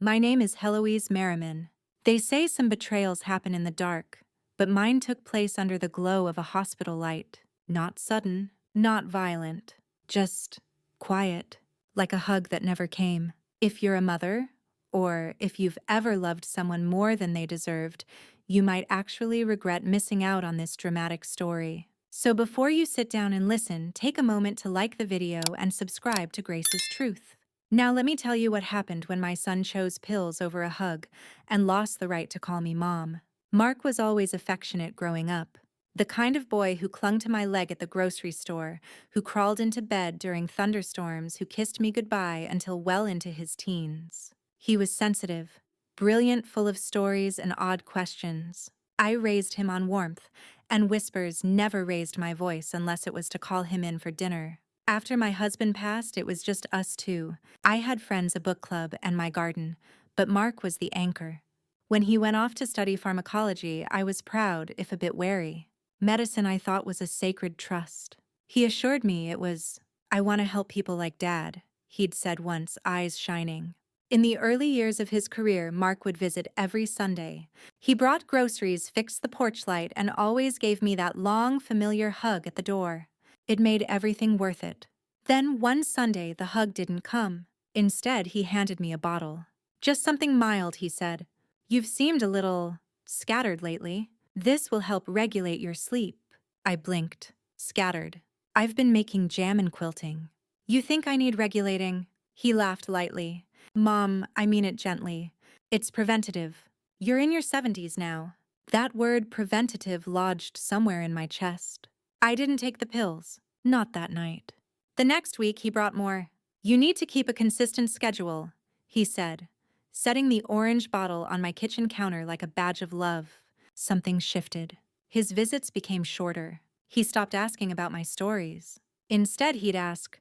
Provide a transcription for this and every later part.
My name is Heloise Merriman. They say some betrayals happen in the dark, but mine took place under the glow of a hospital light. Not sudden, not violent, just quiet, like a hug that never came. If you're a mother, or if you've ever loved someone more than they deserved, you might actually regret missing out on this dramatic story. So before you sit down and listen, take a moment to like the video and subscribe to Grace's Truth. Now let me tell you what happened when my son chose pills over a hug and lost the right to call me mom. Mark was always affectionate growing up. The kind of boy who clung to my leg at the grocery store, who crawled into bed during thunderstorms, who kissed me goodbye until well into his teens. He was sensitive, brilliant, full of stories and odd questions. I raised him on warmth, and whispers, never raised my voice unless it was to call him in for dinner. After my husband passed, it was just us two. I had friends, a book club, and my garden, but Mark was the anchor. When he went off to study pharmacology, I was proud, if a bit wary. Medicine I thought was a sacred trust. He assured me it was, "I want to help people like Dad," he'd said once, eyes shining. In the early years of his career, Mark would visit every Sunday. He brought groceries, fixed the porch light, and always gave me that long, familiar hug at the door. It made everything worth it. Then one Sunday, the hug didn't come. Instead, he handed me a bottle. "Just something mild," he said. "You've seemed a little scattered lately. This will help regulate your sleep." I blinked. Scattered. "I've been making jam and quilting." "You think I need regulating?" He laughed lightly. "Mom, I mean it gently. It's preventative. You're in your 70s now." That word preventative lodged somewhere in my chest. I didn't take the pills. Not that night. The next week he brought more. "You need to keep a consistent schedule," he said, setting the orange bottle on my kitchen counter like a badge of love. Something shifted. His visits became shorter. He stopped asking about my stories. Instead, he'd ask,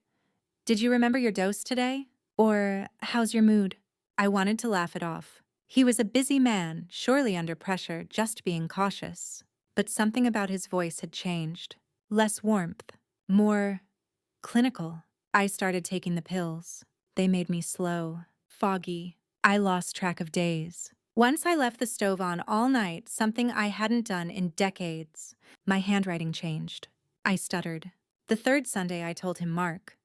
"Did you remember your dose today?" Or, "How's your mood?" I wanted to laugh it off. He was a busy man, surely under pressure, just being cautious. But something about his voice had changed. Less warmth. More clinical. I started taking the pills. They made me slow, foggy. I lost track of days. Once I left the stove on all night, something I hadn't done in decades. My handwriting changed. I stuttered. The third Sunday, I told him, "Mark,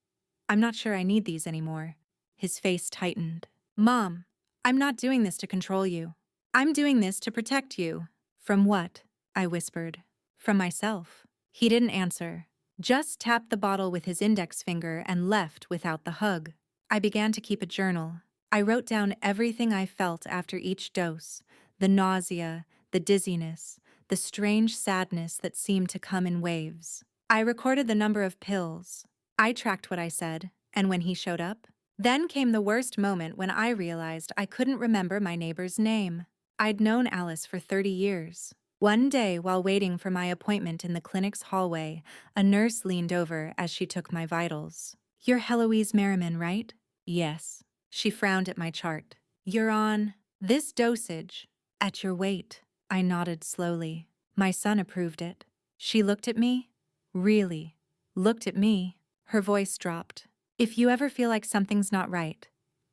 I'm not sure I need these anymore." His face tightened. "Mom, I'm not doing this to control you. I'm doing this to protect you." "From what?" I whispered. "From myself." He didn't answer. Just tapped the bottle with his index finger and left without the hug. I began to keep a journal. I wrote down everything I felt after each dose, the nausea, the dizziness, the strange sadness that seemed to come in waves. I recorded the number of pills. I tracked what I said, and when he showed up, then came the worst moment when I realized I couldn't remember my neighbor's name. I'd known Alice for 30 years. One day, while waiting for my appointment in the clinic's hallway, a nurse leaned over as she took my vitals. "You're Heloise Merriman, right?" "Yes." She frowned at my chart. "You're on this dosage at your weight." I nodded slowly. My son approved it. She looked at me. Really looked at me. Her voice dropped. "If you ever feel like something's not right,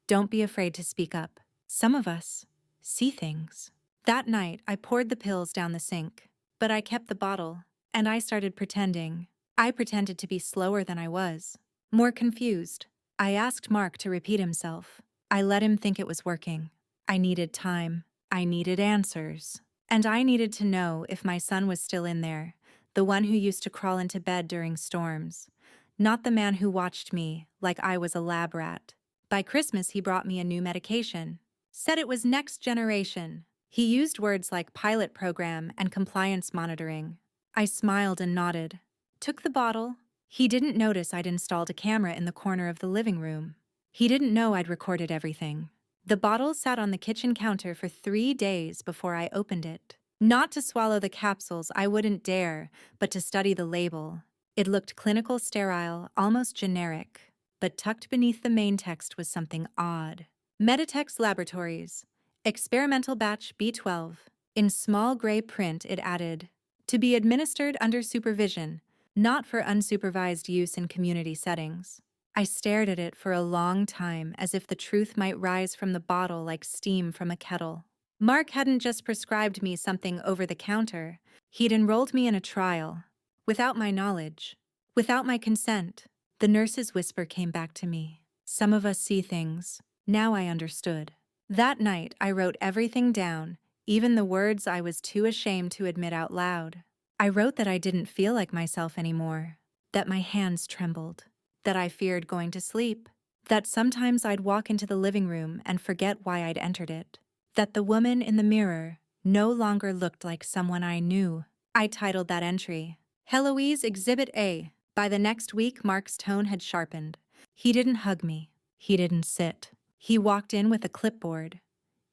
don't be afraid to speak up. Some of us see things." That night, I poured the pills down the sink. But I kept the bottle, and I started pretending. I pretended to be slower than I was, more confused. I asked Mark to repeat himself. I let him think it was working. I needed time. I needed answers. And I needed to know if my son was still in there, the one who used to crawl into bed during storms. Not the man who watched me like I was a lab rat. By Christmas, he brought me a new medication. Said it was next generation. He used words like pilot program and compliance monitoring. I smiled and nodded. Took the bottle. He didn't notice I'd installed a camera in the corner of the living room. He didn't know I'd recorded everything. The bottle sat on the kitchen counter for 3 days before I opened it. Not to swallow the capsules, I wouldn't dare, but to study the label. It looked clinical, sterile, almost generic. But tucked beneath the main text was something odd. Meditex Laboratories. Experimental batch B12. In small gray print, it added, "To be administered under supervision, not for unsupervised use in community settings." I stared at it for a long time as if the truth might rise from the bottle like steam from a kettle. Mark hadn't just prescribed me something over the counter, he'd enrolled me in a trial. Without my knowledge, without my consent. The nurse's whisper came back to me. Some of us see things. Now I understood. That night, I wrote everything down, even the words I was too ashamed to admit out loud. I wrote that I didn't feel like myself anymore, that my hands trembled, that I feared going to sleep, that sometimes I'd walk into the living room and forget why I'd entered it, that the woman in the mirror no longer looked like someone I knew. I titled that entry, Heloise Exhibit A. By the next week, Mark's tone had sharpened. He didn't hug me. He didn't sit. He walked in with a clipboard.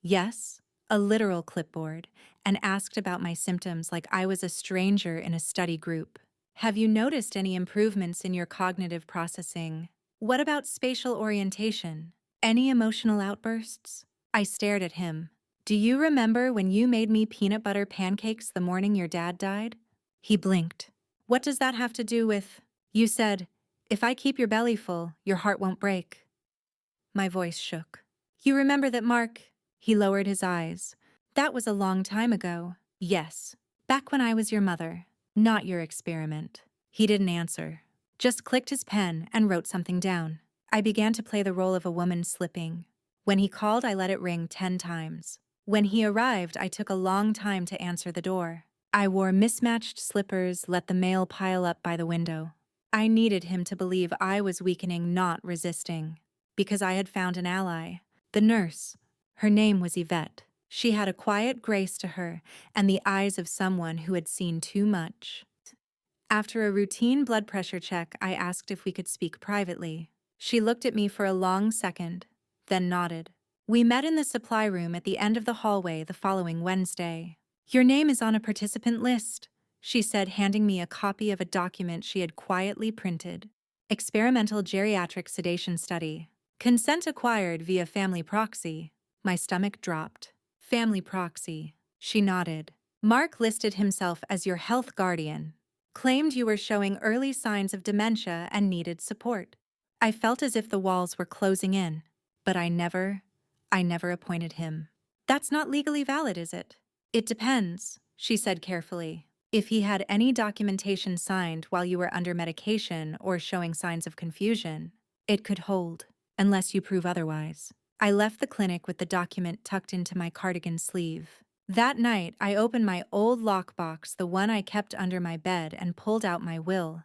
Yes, a literal clipboard, and asked about my symptoms like I was a stranger in a study group. Have you noticed any improvements in your cognitive processing? What about spatial orientation? Any emotional outbursts? I stared at him. Do you remember when you made me peanut butter pancakes the morning your dad died? He blinked. What does that have to do with? You said, if I keep your belly full, your heart won't break. My voice shook. You remember that, Mark? He lowered his eyes. That was a long time ago. Yes. Back when I was your mother. Not your experiment. He didn't answer. Just clicked his pen and wrote something down. I began to play the role of a woman slipping. When he called, I let it ring 10 times. When he arrived, I took a long time to answer the door. I wore mismatched slippers, let the mail pile up by the window. I needed him to believe I was weakening, not resisting. Because I had found an ally. The nurse. Her name was Yvette. She had a quiet grace to her and the eyes of someone who had seen too much. After a routine blood pressure check, I asked if we could speak privately. She looked at me for a long second, then nodded. We met in the supply room at the end of the hallway the following Wednesday. Your name is on a participant list, she said, handing me a copy of a document she had quietly printed. Experimental geriatric sedation study. Consent acquired via family proxy. My stomach dropped. Family proxy. She nodded. Mark listed himself as your health guardian. Claimed you were showing early signs of dementia and needed support. I felt as if the walls were closing in, but I never appointed him. That's not legally valid, is it? It depends, she said carefully. If he had any documentation signed while you were under medication or showing signs of confusion, it could hold, unless you prove otherwise. I left the clinic with the document tucked into my cardigan sleeve. That night, I opened my old lockbox, the one I kept under my bed, and pulled out my will.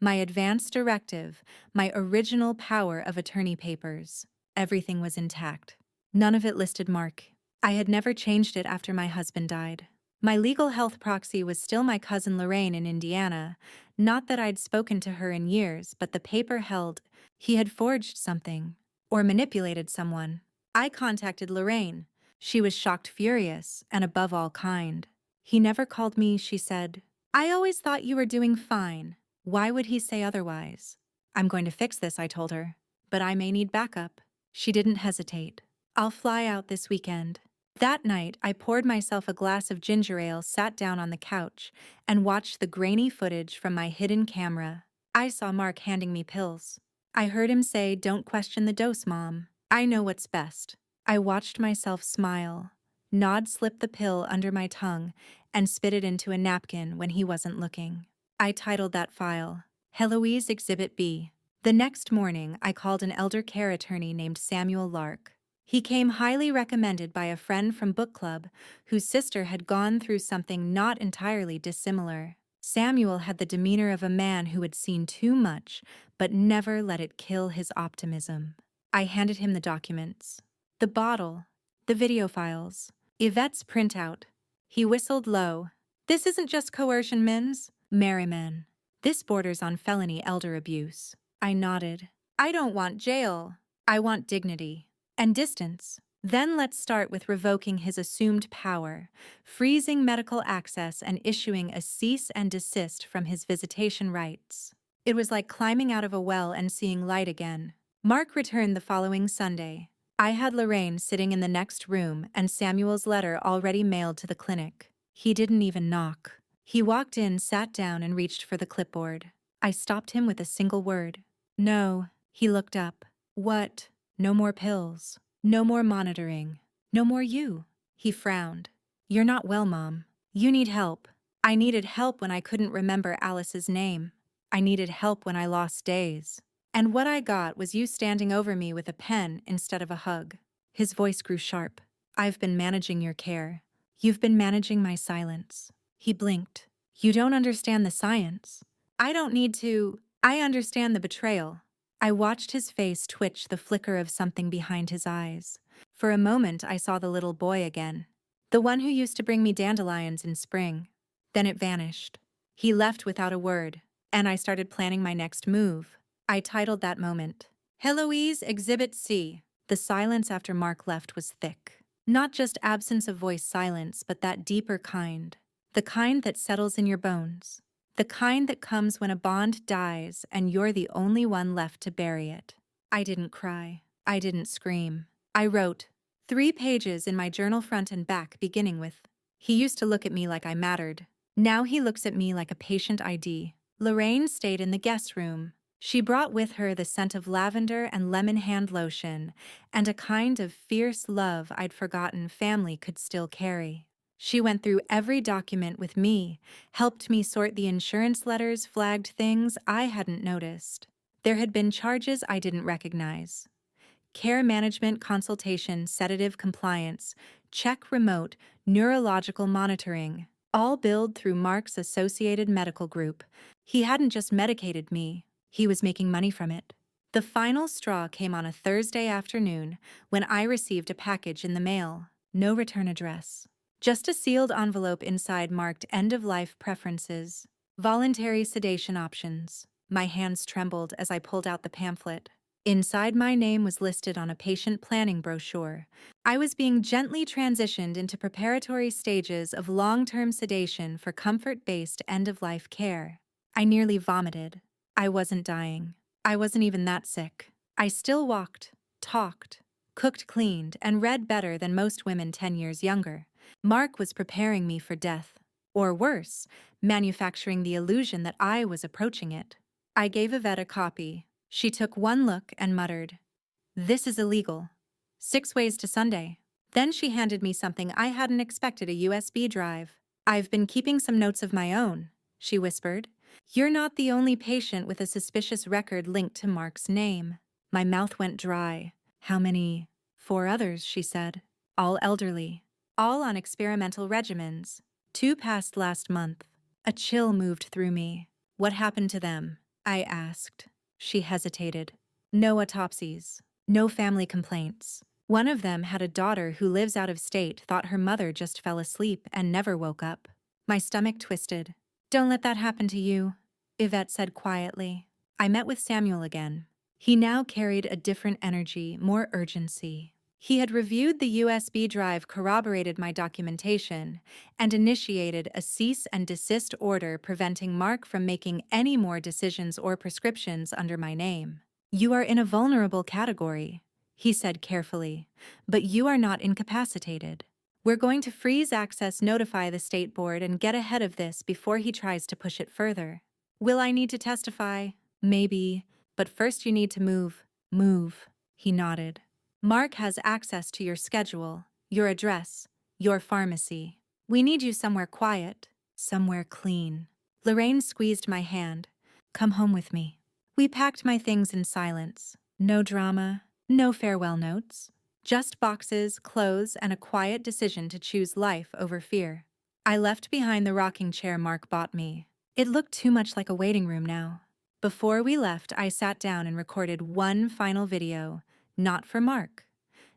My advance directive, my original power of attorney papers. Everything was intact. None of it listed Mark. I had never changed it after my husband died. My legal health proxy was still my cousin Lorraine in Indiana. Not that I'd spoken to her in years, but the paper held he had forged something or manipulated someone. I contacted Lorraine. She was shocked, furious, and above all kind. He never called me, she said. I always thought you were doing fine. Why would he say otherwise? I'm going to fix this, I told her. But I may need backup. She didn't hesitate. I'll fly out this weekend. That night, I poured myself a glass of ginger ale, sat down on the couch, and watched the grainy footage from my hidden camera. I saw Mark handing me pills. I heard him say, "Don't question the dose, Mom. I know what's best." I watched myself smile, nod, slip the pill under my tongue, and spit it into a napkin when he wasn't looking. I titled that file, Heloise Exhibit B. The next morning, I called an elder care attorney named Samuel Lark. He came highly recommended by a friend from book club whose sister had gone through something not entirely dissimilar. Samuel had the demeanor of a man who had seen too much, but never let it kill his optimism. I handed him the documents. The bottle, the video files, Yvette's printout. He whistled low. This isn't just coercion, Mins. Merriman. This borders on felony elder abuse. I nodded. I don't want jail. I want dignity. And distance. Then let's start with revoking his assumed power, freezing medical access and issuing a cease and desist from his visitation rights. It was like climbing out of a well and seeing light again. Mark returned the following Sunday. I had Lorraine sitting in the next room and Samuel's letter already mailed to the clinic. He didn't even knock. He walked in, sat down, and reached for the clipboard. I stopped him with a single word. No. He looked up. What? No more pills. No more monitoring. No more you. He frowned. You're not well, Mom. You need help. I needed help when I couldn't remember Alice's name. I needed help when I lost days. And what I got was you standing over me with a pen instead of a hug. His voice grew sharp. I've been managing your care. You've been managing my silence. He blinked. You don't understand the science. I don't need to. I understand the betrayal. I watched his face twitch, the flicker of something behind his eyes. For a moment, I saw the little boy again. The one who used to bring me dandelions in spring. Then it vanished. He left without a word, and I started planning my next move. I titled that moment, Heloise Exhibit C. The silence after Mark left was thick. Not just absence of voice silence, but that deeper kind. The kind that settles in your bones. The kind that comes when a bond dies and you're the only one left to bury it. I didn't cry. I didn't scream. I wrote 3 pages in my journal, front and back, beginning with, he used to look at me like I mattered. Now he looks at me like a patient ID. Lorraine stayed in the guest room. She brought with her the scent of lavender and lemon hand lotion, and a kind of fierce love I'd forgotten family could still carry. She went through every document with me, helped me sort the insurance letters, flagged things I hadn't noticed. There had been charges I didn't recognize. Care management, consultation, sedative compliance, check remote, neurological monitoring, all billed through Mark's associated medical group. He hadn't just medicated me, he was making money from it. The final straw came on a Thursday afternoon when I received a package in the mail. No return address. Just a sealed envelope inside marked end-of-life preferences, voluntary sedation options. My hands trembled as I pulled out the pamphlet. Inside, my name was listed on a patient planning brochure. I was being gently transitioned into preparatory stages of long-term sedation for comfort-based end-of-life care. I nearly vomited. I wasn't dying. I wasn't even that sick. I still walked, talked, cooked, cleaned, and read better than most women 10 years younger. Mark was preparing me for death. Or worse, manufacturing the illusion that I was approaching it. I gave Yvette a copy. She took one look and muttered, "This is illegal. 6 ways to Sunday." Then she handed me something I hadn't expected, a USB drive. "I've been keeping some notes of my own," she whispered. "You're not the only patient with a suspicious record linked to Mark's name." My mouth went dry. "How many?" "4 others," she said. "All elderly. All on experimental regimens. 2 passed last month." A chill moved through me. "What happened to them?" I asked. She hesitated. "No autopsies. No family complaints. One of them had a daughter who lives out of state, thought her mother just fell asleep and never woke up." My stomach twisted. "Don't let that happen to you," Yvette said quietly. I met with Samuel again. He now carried a different energy, more urgency. He had reviewed the USB drive, corroborated my documentation, and initiated a cease and desist order preventing Mark from making any more decisions or prescriptions under my name. "You are in a vulnerable category," he said carefully, "but you are not incapacitated. We're going to freeze access, notify the state board, and get ahead of this before he tries to push it further. Will I need to testify? Maybe, but first you need to move." "Move," he nodded. "Mark has access to your schedule, your address, your pharmacy. We need you somewhere quiet, somewhere clean." Lorraine squeezed my hand. "Come home with me." We packed my things in silence. No drama, no farewell notes. Just boxes, clothes, and a quiet decision to choose life over fear. I left behind the rocking chair Mark bought me. It looked too much like a waiting room now. Before we left, I sat down and recorded one final video. Not for Mark,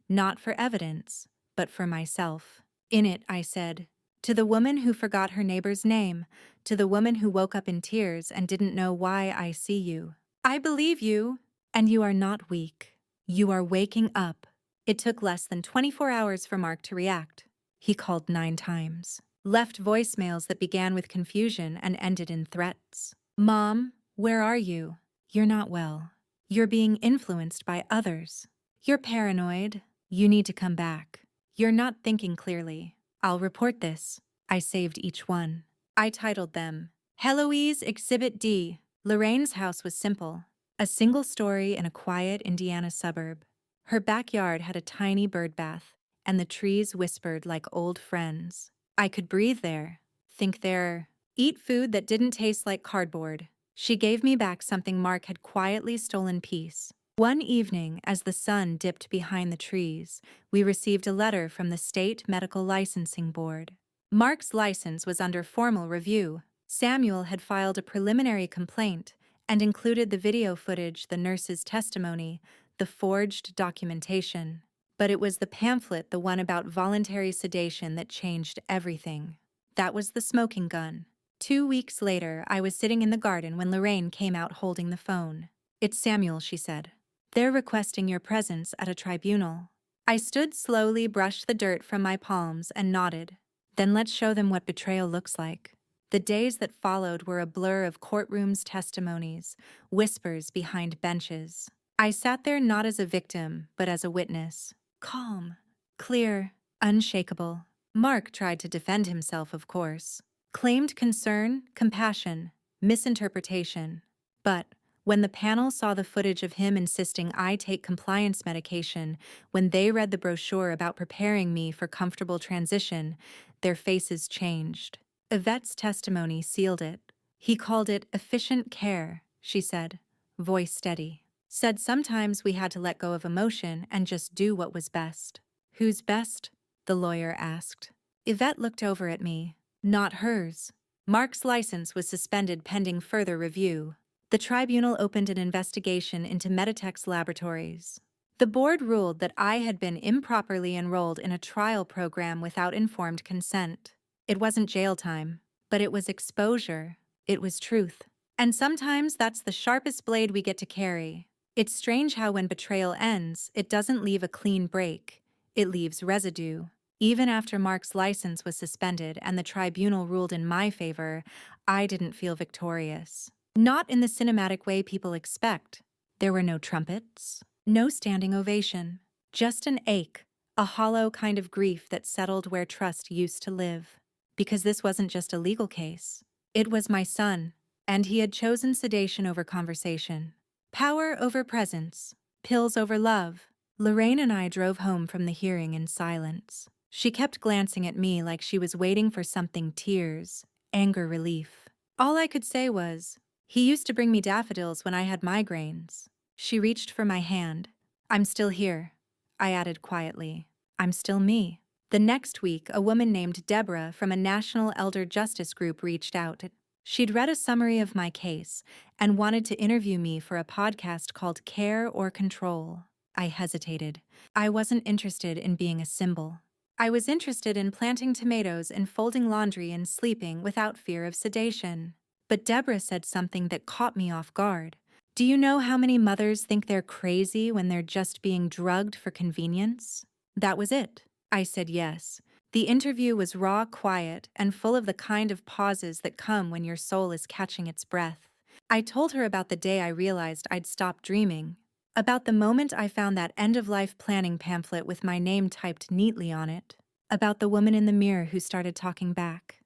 not for evidence, but for myself. In it, I said, "To the woman who forgot her neighbor's name, to the woman who woke up in tears and didn't know why, I see you. I believe you, and you are not weak. You are waking up." It took less than 24 hours for Mark to react. He called 9 times, left voicemails that began with confusion and ended in threats. "Mom, where are you? You're not well. You're being influenced by others. You're paranoid. You need to come back. You're not thinking clearly. I'll report this." I saved each one. I titled them, Heloise Exhibit D. Lorraine's house was simple. A single story in a quiet Indiana suburb. Her backyard had a tiny bird bath, and the trees whispered like old friends. I could breathe there, think there, eat food that didn't taste like cardboard. She gave me back something Mark had quietly stolen peace. One evening, as the sun dipped behind the trees, we received a letter from the State Medical Licensing Board. Mark's license was under formal review. Samuel had filed a preliminary complaint and included the video footage, the nurse's testimony, the forged documentation. But it was the pamphlet, the one about voluntary sedation, that changed everything. That was the smoking gun. 2 weeks later, I was sitting in the garden when Lorraine came out holding the phone. "It's Samuel," she said. "They're requesting your presence at a tribunal." I stood slowly, brushed the dirt from my palms, and nodded. Then let's show them what betrayal looks like. The days that followed were a blur of courtrooms, testimonies, whispers behind benches. I sat there not as a victim, but as a witness. Calm, clear, unshakable. Mark tried to defend himself, of course. Claimed concern, compassion, misinterpretation. But when the panel saw the footage of him insisting I take compliance medication, when they read the brochure about preparing me for comfortable transition, their faces changed. Yvette's testimony sealed it. "He called it efficient care," she said, voice steady. "Said sometimes we had to let go of emotion and just do what was best." "Who's best?" the lawyer asked. Yvette looked over at me. "Not hers." Mark's license was suspended pending further review. The tribunal opened an investigation into Meditech's laboratories. The board ruled that I had been improperly enrolled in a trial program without informed consent. It wasn't jail time, but it was exposure. It was truth. And sometimes that's the sharpest blade we get to carry. It's strange how when betrayal ends, it doesn't leave a clean break. It leaves residue. Even after Mark's license was suspended and the tribunal ruled in my favor, I didn't feel victorious. Not in the cinematic way people expect. There were no trumpets, no standing ovation, just an ache, a hollow kind of grief that settled where trust used to live. Because this wasn't just a legal case. It was my son, and he had chosen sedation over conversation. Power over presence, pills over love. Lorraine and I drove home from the hearing in silence. She kept glancing at me like she was waiting for something: tears, anger, relief. All I could say was, "He used to bring me daffodils when I had migraines." She reached for my hand. "I'm still here," I added quietly. "I'm still me." The next week, a woman named Deborah from a national elder justice group reached out. She'd read a summary of my case and wanted to interview me for a podcast called Care or Control. I hesitated. I wasn't interested in being a symbol. I was interested in planting tomatoes and folding laundry and sleeping without fear of sedation. But Deborah said something that caught me off guard. "Do you know how many mothers think they're crazy when they're just being drugged for convenience?" That was it. I said yes. The interview was raw, quiet, and full of the kind of pauses that come when your soul is catching its breath. I told her about the day I realized I'd stopped dreaming, about the moment I found that end-of-life planning pamphlet with my name typed neatly on it, about the woman in the mirror who started talking back.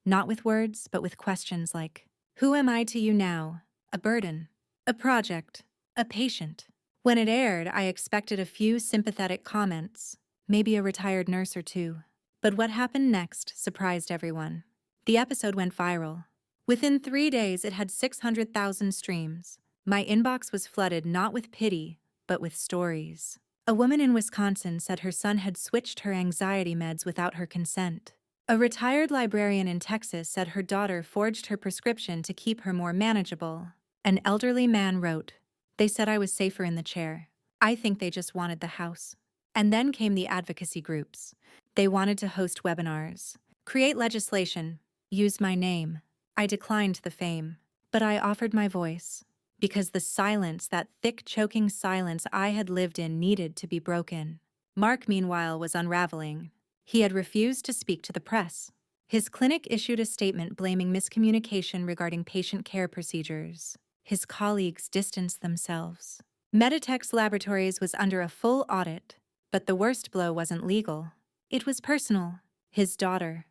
Not with words, but with questions like, "Who am I to you now? A burden? A project? A patient?" When it aired, I expected a few sympathetic comments, maybe a retired nurse or two. But what happened next surprised everyone. The episode went viral. Within 3 days, it had 600,000 streams. My inbox was flooded not with pity, but with stories. A woman in Wisconsin said her son had switched her anxiety meds without her consent. A retired librarian in Texas said her daughter forged her prescription to keep her more manageable. An elderly man wrote, "They said I was safer in the chair. I think they just wanted the house." And then came the advocacy groups. They wanted to host webinars, create legislation, use my name. I declined the fame, but I offered my voice. Because the silence, that thick, choking silence I had lived in, needed to be broken. Mark, meanwhile, was unraveling. He had refused to speak to the press. His clinic issued a statement blaming miscommunication regarding patient care procedures. His colleagues distanced themselves. Meditech's laboratories was under a full audit, but the worst blow wasn't legal. It was personal. His daughter,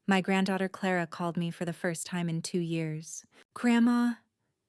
my granddaughter Clara, called me for the first time in 2 years. "Grandma,"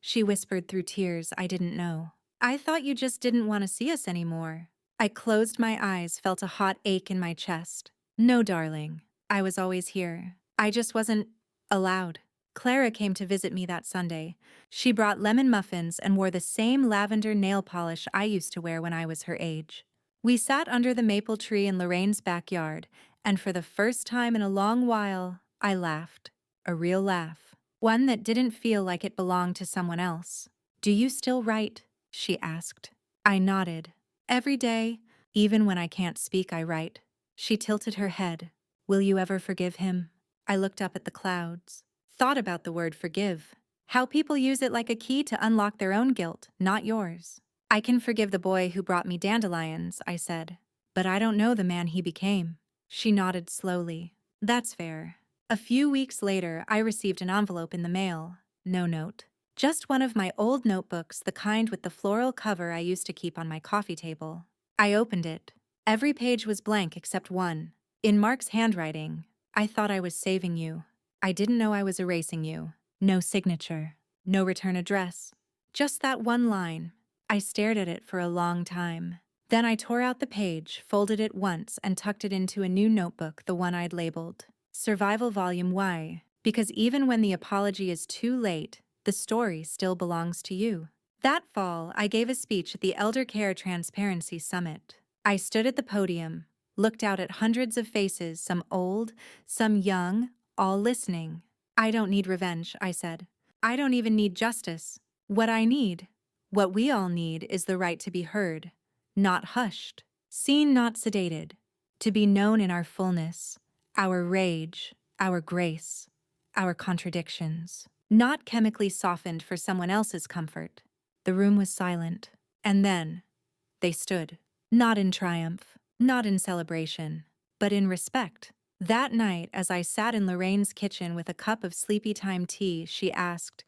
she whispered through tears I didn't know. I thought you just didn't want to see us anymore. I closed my eyes, felt a hot ache in my chest. No, darling. I was always here. I just wasn't allowed. Clara came to visit me that Sunday. She brought lemon muffins and wore the same lavender nail polish I used to wear when I was her age. We sat under the maple tree in Lorraine's backyard, and for the first time in a long while, I laughed. A real laugh. One that didn't feel like it belonged to someone else. "Do you still write?" she asked. I nodded. "Every day, even when I can't speak, I write." She tilted her head. "Will you ever forgive him?" I looked up at the clouds. Thought about the word forgive. How people use it like a key to unlock their own guilt, not yours. "I can forgive the boy who brought me dandelions," I said. "But I don't know the man he became." She nodded slowly. "That's fair." A few weeks later, I received an envelope in the mail. No note. Just one of my old notebooks, the kind with the floral cover I used to keep on my coffee table. I opened it. Every page was blank except one. In Mark's handwriting. "I thought I was saving you. I didn't know I was erasing you." No signature. No return address. Just that one line. I stared at it for a long time. Then I tore out the page, folded it once, and tucked it into a new notebook, the one I'd labeled Survival Volume Y, because even when the apology is too late, the story still belongs to you. That fall, I gave a speech at the Elder Care Transparency Summit. I stood at the podium, looked out at hundreds of faces, some old, some young, all listening. "I don't need revenge," I said. "I don't even need justice. What I need, what we all need, is the right to be heard, not hushed, seen, not sedated, to be known in our fullness, our rage, our grace, our contradictions, not chemically softened for someone else's comfort." The room was silent, and then they stood, not in triumph, not in celebration, but in respect. That night, as I sat in Lorraine's kitchen with a cup of sleepy time tea, she asked,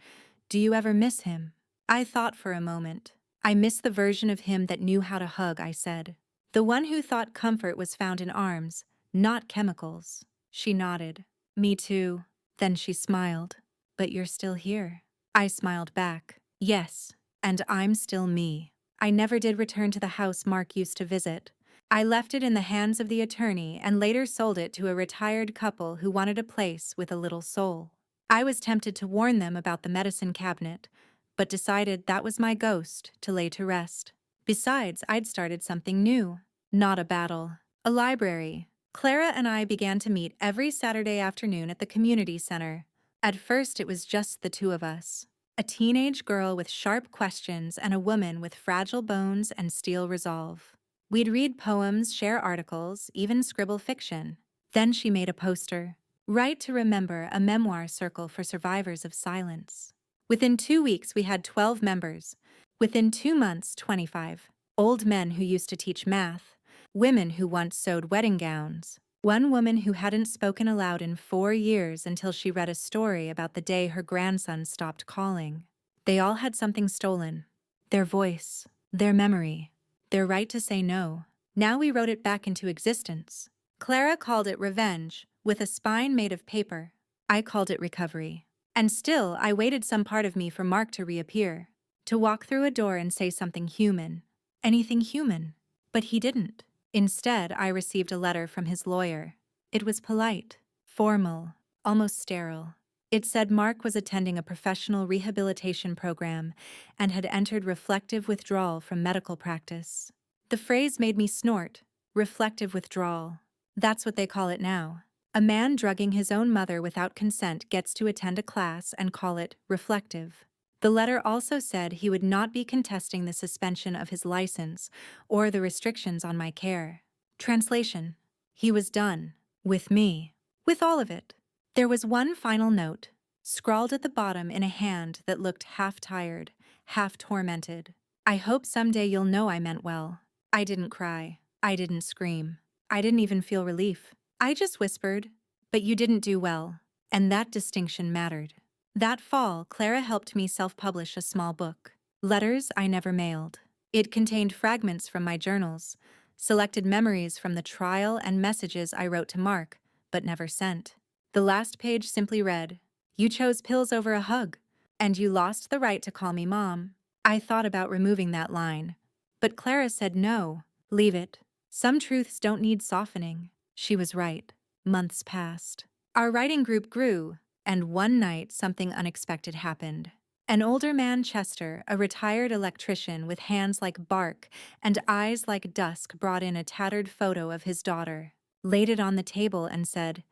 "Do you ever miss him?" I thought for a moment. "I miss the version of him that knew how to hug," I said. "The one who thought comfort was found in arms, not chemicals." She nodded. "Me too." Then she smiled. "But you're still here." I smiled back. "Yes, and I'm still me." I never did return to the house Mark used to visit. I left it in the hands of the attorney and later sold it to a retired couple who wanted a place with a little soul. I was tempted to warn them about the medicine cabinet, but decided that was my ghost to lay to rest. Besides, I'd started something new. Not a battle. A library. Clara and I began to meet every Saturday afternoon at the community center. At first, it was just the two of us. A teenage girl with sharp questions and a woman with fragile bones and steel resolve. We'd read poems, share articles, even scribble fiction. Then she made a poster. "Write to Remember, a memoir circle for survivors of silence." Within 2 weeks, we had 12 members. Within 2 months, 25. Old men who used to teach math. Women who once sewed wedding gowns. One woman who hadn't spoken aloud in 4 years until she read a story about the day her grandson stopped calling. They all had something stolen. Their voice, their memory, their right to say no. Now we wrote it back into existence. Clara called it Revenge, with a spine made of paper. I called it Recovery. And still, I waited some part of me for Mark to reappear, to walk through a door and say something human. Anything human. But he didn't. Instead, I received a letter from his lawyer. It was polite, formal, almost sterile. It said Mark was attending a professional rehabilitation program and had entered reflective withdrawal from medical practice. The phrase made me snort. Reflective withdrawal. That's what they call it now. A man drugging his own mother without consent gets to attend a class and call it reflective. The letter also said he would not be contesting the suspension of his license or the restrictions on my care. Translation: he was done. With me. With all of it. There was one final note, scrawled at the bottom in a hand that looked half tired, half tormented. "I hope someday you'll know I meant well." I didn't cry. I didn't scream. I didn't even feel relief. I just whispered, "But you didn't do well." And that distinction mattered. That fall, Clara helped me self-publish a small book, Letters I Never Mailed. It contained fragments from my journals, selected memories from the trial and messages I wrote to Mark, but never sent. The last page simply read, "You chose pills over a hug. And you lost the right to call me Mom. I thought about removing that line. But Clara said no, leave it. Some truths don't need softening. She was right. Months passed. Our writing group grew, and one night something unexpected happened. An older man, Chester, a retired electrician with hands like bark and eyes like dusk, brought in a tattered photo of his daughter, laid it on the table, and said,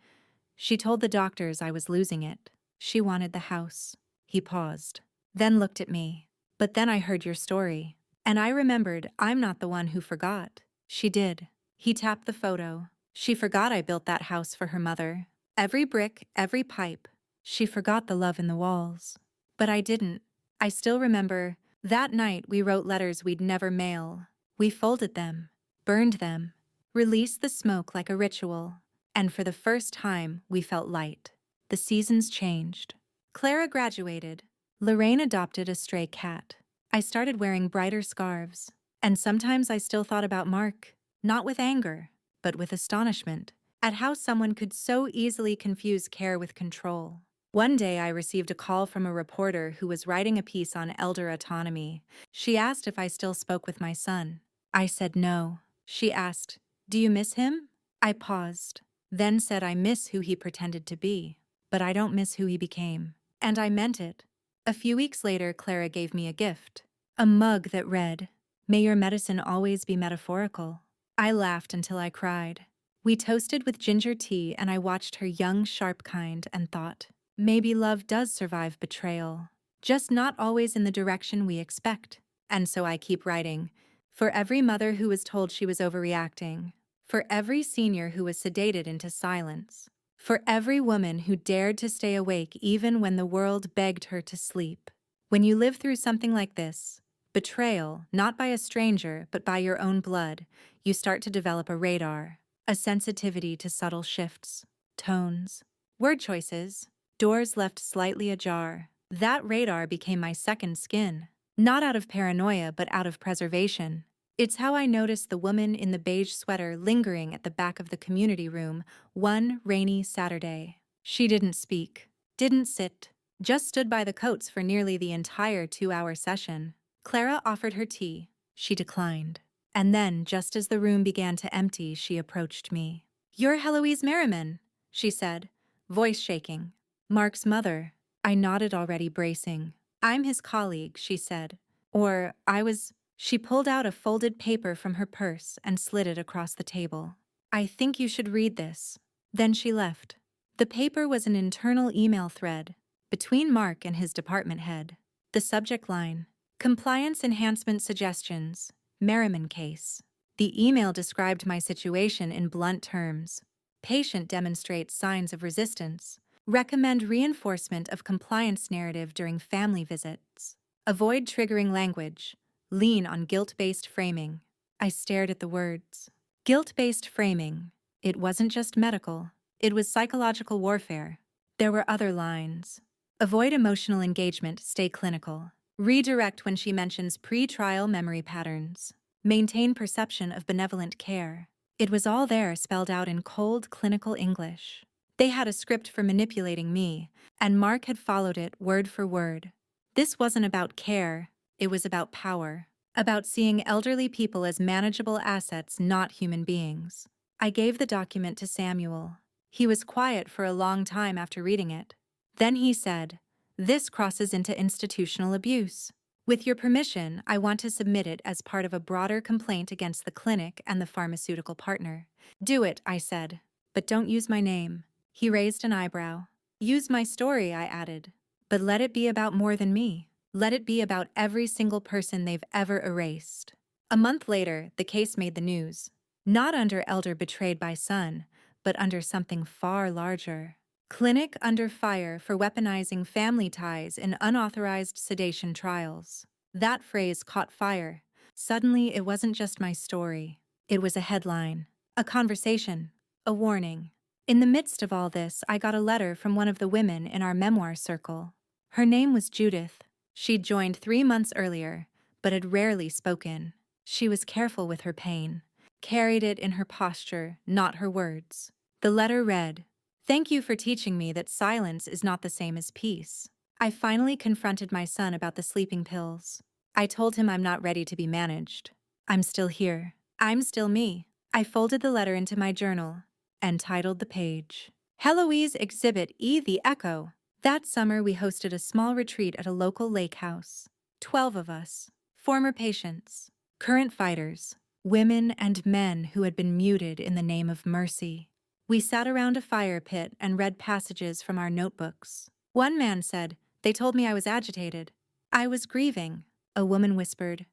"She told the doctors I was losing it. She wanted the house." He paused, then looked at me. "But then I heard your story. And I remembered I'm not the one who forgot. She did." He tapped the photo. "She forgot I built that house for her mother. Every brick, every pipe. She forgot the love in the walls. But I didn't. I still remember, that night we wrote letters we'd never mail. We folded them, burned them, released the smoke like a ritual. And for the first time, we felt light. The seasons changed. Clara graduated. Lorraine adopted a stray cat. I started wearing brighter scarves. And sometimes I still thought about Mark, not with anger, but with astonishment, at how someone could so easily confuse care with control. One day I received a call from a reporter who was writing a piece on elder autonomy. She asked if I still spoke with my son. I said no. She asked, "Do you miss him?" I paused, then said I miss who he pretended to be, but I don't miss who he became. And I meant it. A few weeks later, Clara gave me a gift. A mug that read, "May your medicine always be metaphorical." I laughed until I cried. We toasted with ginger tea, and I watched her young, sharp kind and thought, maybe love does survive betrayal, just not always in the direction we expect. And so I keep writing. For every mother who was told she was overreacting. For every senior who was sedated into silence. For every woman who dared to stay awake even when the world begged her to sleep. When you live through something like this, betrayal, not by a stranger but by your own blood, you start to develop a radar, a sensitivity to subtle shifts, tones, word choices, doors left slightly ajar. That radar became my second skin, not out of paranoia but out of preservation. It's how I noticed the woman in the beige sweater lingering at the back of the community room one rainy Saturday. She didn't speak, didn't sit, just stood by the coats for nearly the entire 2-hour session. Clara offered her tea. She declined. And then, just as the room began to empty, she approached me. "You're Heloise Merriman," she said, voice shaking. "Mark's mother." I nodded, already bracing. "I'm his colleague," she said. Or, I was. She pulled out a folded paper from her purse and slid it across the table. "I think you should read this." Then she left. The paper was an internal email thread between Mark and his department head. The subject line, "Compliance Enhancement Suggestions, Merriman Case." The email described my situation in blunt terms. Patient demonstrates signs of resistance. Recommend reinforcement of compliance narrative during family visits. Avoid triggering language. Lean on guilt-based framing. I stared at the words. Guilt-based framing. It wasn't just medical. It was psychological warfare. There were other lines. Avoid emotional engagement, stay clinical. Redirect when she mentions pre-trial memory patterns. Maintain perception of benevolent care. It was all there, spelled out in cold, clinical English. They had a script for manipulating me, and Mark had followed it word for word. This wasn't about care. It was about power, about seeing elderly people as manageable assets, not human beings. I gave the document to Samuel. He was quiet for a long time after reading it. Then he said, "This crosses into institutional abuse. With your permission, I want to submit it as part of a broader complaint against the clinic and the pharmaceutical partner." "Do it," I said, "but don't use my name." He raised an eyebrow. "Use my story," I added, "but let it be about more than me. Let it be about every single person they've ever erased." A month later, the case made the news. Not under elder betrayed by son, but under something far larger. Clinic under fire for weaponizing family ties in unauthorized sedation trials. That phrase caught fire. Suddenly, it wasn't just my story. It was a headline, a conversation, a warning. In the midst of all this, I got a letter from one of the women in our memoir circle. Her name was Judith. She'd joined 3 months earlier, but had rarely spoken. She was careful with her pain, carried it in her posture, not her words. The letter read, "Thank you for teaching me that silence is not the same as peace. I finally confronted my son about the sleeping pills. I told him I'm not ready to be managed. I'm still here. I'm still me. I folded the letter into my journal and titled the page, Heloise Exhibit E the Echo. That summer, we hosted a small retreat at a local lake house. 12 of us, former patients, current fighters, women and men who had been muted in the name of mercy. We sat around a fire pit and read passages from our notebooks. One man said, "They told me I was agitated. I was grieving." A woman whispered,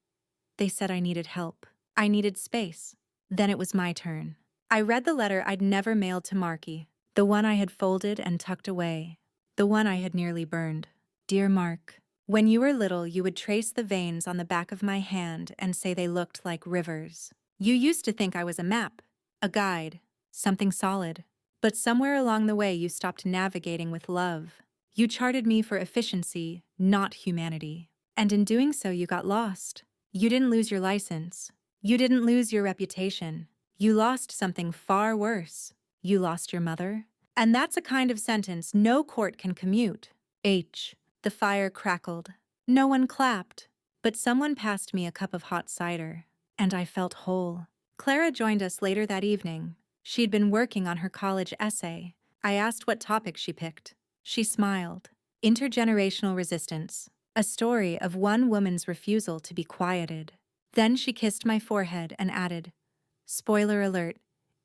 "They said I needed help. I needed space." Then it was my turn. I read the letter I'd never mailed to Marky, the one I had folded and tucked away, the one I had nearly burned. Dear Mark, when you were little, you would trace the veins on the back of my hand and say they looked like rivers. You used to think I was a map, a guide, something solid. But somewhere along the way, you stopped navigating with love. You charted me for efficiency, not humanity. And in doing so, you got lost. You didn't lose your license. You didn't lose your reputation. You lost something far worse. You lost your mother. And that's a kind of sentence no court can commute. H. The fire crackled. No one clapped. But someone passed me a cup of hot cider, and I felt whole. Clara joined us later that evening. She'd been working on her college essay. I asked what topic she picked. She smiled. Intergenerational resistance. A story of one woman's refusal to be quieted. Then she kissed my forehead and added, "Spoiler alert,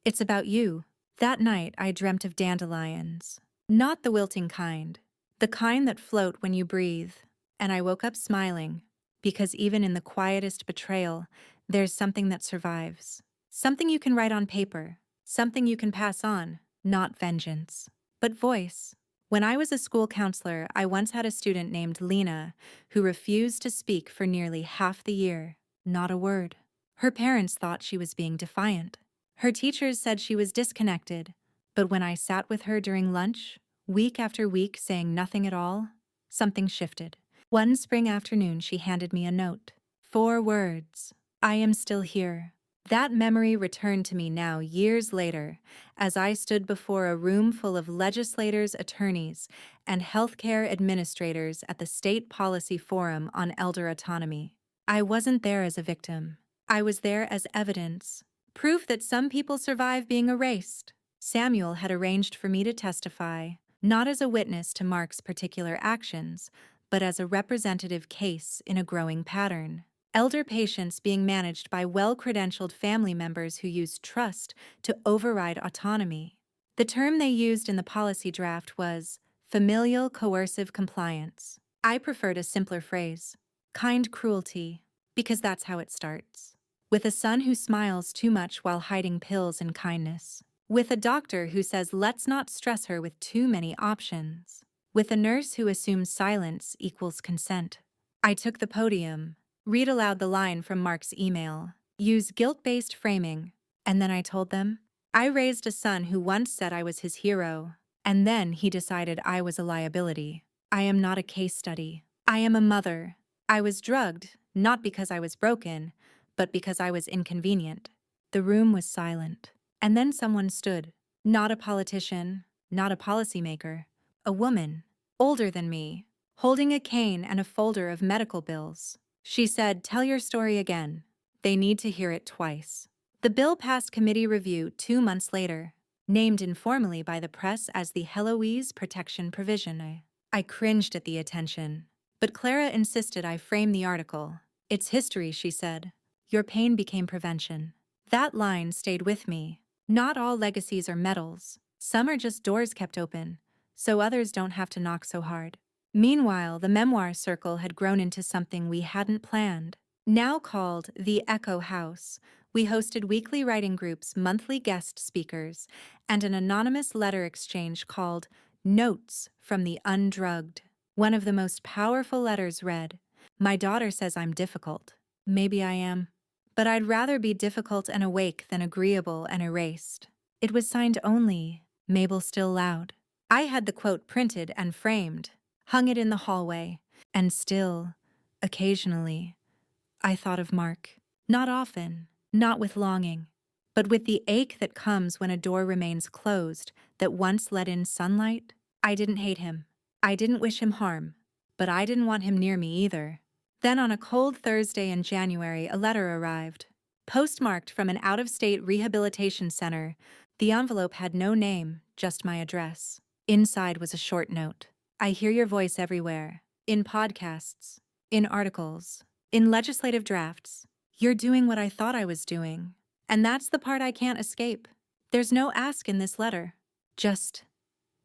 it's about you." That night I dreamt of dandelions. Not the wilting kind, the kind that float when you breathe. And I woke up smiling, because even in the quietest betrayal, there's something that survives. Something you can write on paper, something you can pass on, not vengeance, but voice. When I was a school counselor, I once had a student named Lena who refused to speak for nearly half the year. Not a word. Her parents thought she was being defiant. Her teachers said she was disconnected. But when I sat with her during lunch, week after week saying nothing at all, something shifted. One spring afternoon, she handed me a note. 4 words. I am still here. That memory returned to me now, years later, as I stood before a room full of legislators, attorneys, and healthcare administrators at the State Policy Forum on Elder Autonomy. I wasn't there as a victim. I was there as evidence, proof that some people survive being erased. Samuel had arranged for me to testify, not as a witness to Mark's particular actions, but as a representative case in a growing pattern. Elder patients being managed by well-credentialed family members who used trust to override autonomy. The term they used in the policy draft was familial coercive compliance. I preferred a simpler phrase, kind cruelty, because that's how it starts. With a son who smiles too much while hiding pills and kindness. With a doctor who says let's not stress her with too many options. With a nurse who assumes silence equals consent. I took the podium, read aloud the line from Mark's email, use guilt-based framing, and then I told them, I raised a son who once said I was his hero, and then he decided I was a liability. I am not a case study. I am a mother. I was drugged, not because I was broken, but because I was inconvenient. The room was silent. And then someone stood. Not a politician, not a policymaker. A woman, older than me, holding a cane and a folder of medical bills. She said, "Tell your story again. They need to hear it twice." The bill passed committee review 2 months later, named informally by the press as the Heloise Protection Provision. I cringed at the attention, but Clara insisted I frame the article. It's history, she said. Your pain became prevention. That line stayed with me. Not all legacies are medals. Some are just doors kept open, so others don't have to knock so hard. Meanwhile, the memoir circle had grown into something we hadn't planned. Now called the Echo House, we hosted weekly writing groups, monthly guest speakers, and an anonymous letter exchange called Notes from the Undrugged. One of the most powerful letters read, "My daughter says I'm difficult. Maybe I am. But I'd rather be difficult and awake than agreeable and erased." It was signed only, Mabel Still Loud. I had the quote printed and framed, hung it in the hallway, and still, occasionally, I thought of Mark. Not often, not with longing, but with the ache that comes when a door remains closed that once let in sunlight. I didn't hate him. I didn't wish him harm. but I didn't want him near me either. Then on a cold Thursday in January, a letter arrived. Postmarked from an out-of-state rehabilitation center, the envelope had no name, just my address. Inside was a short note. I hear your voice everywhere. In podcasts, in articles, in legislative drafts. You're doing what I thought I was doing. And that's the part I can't escape. There's no ask in this letter. Just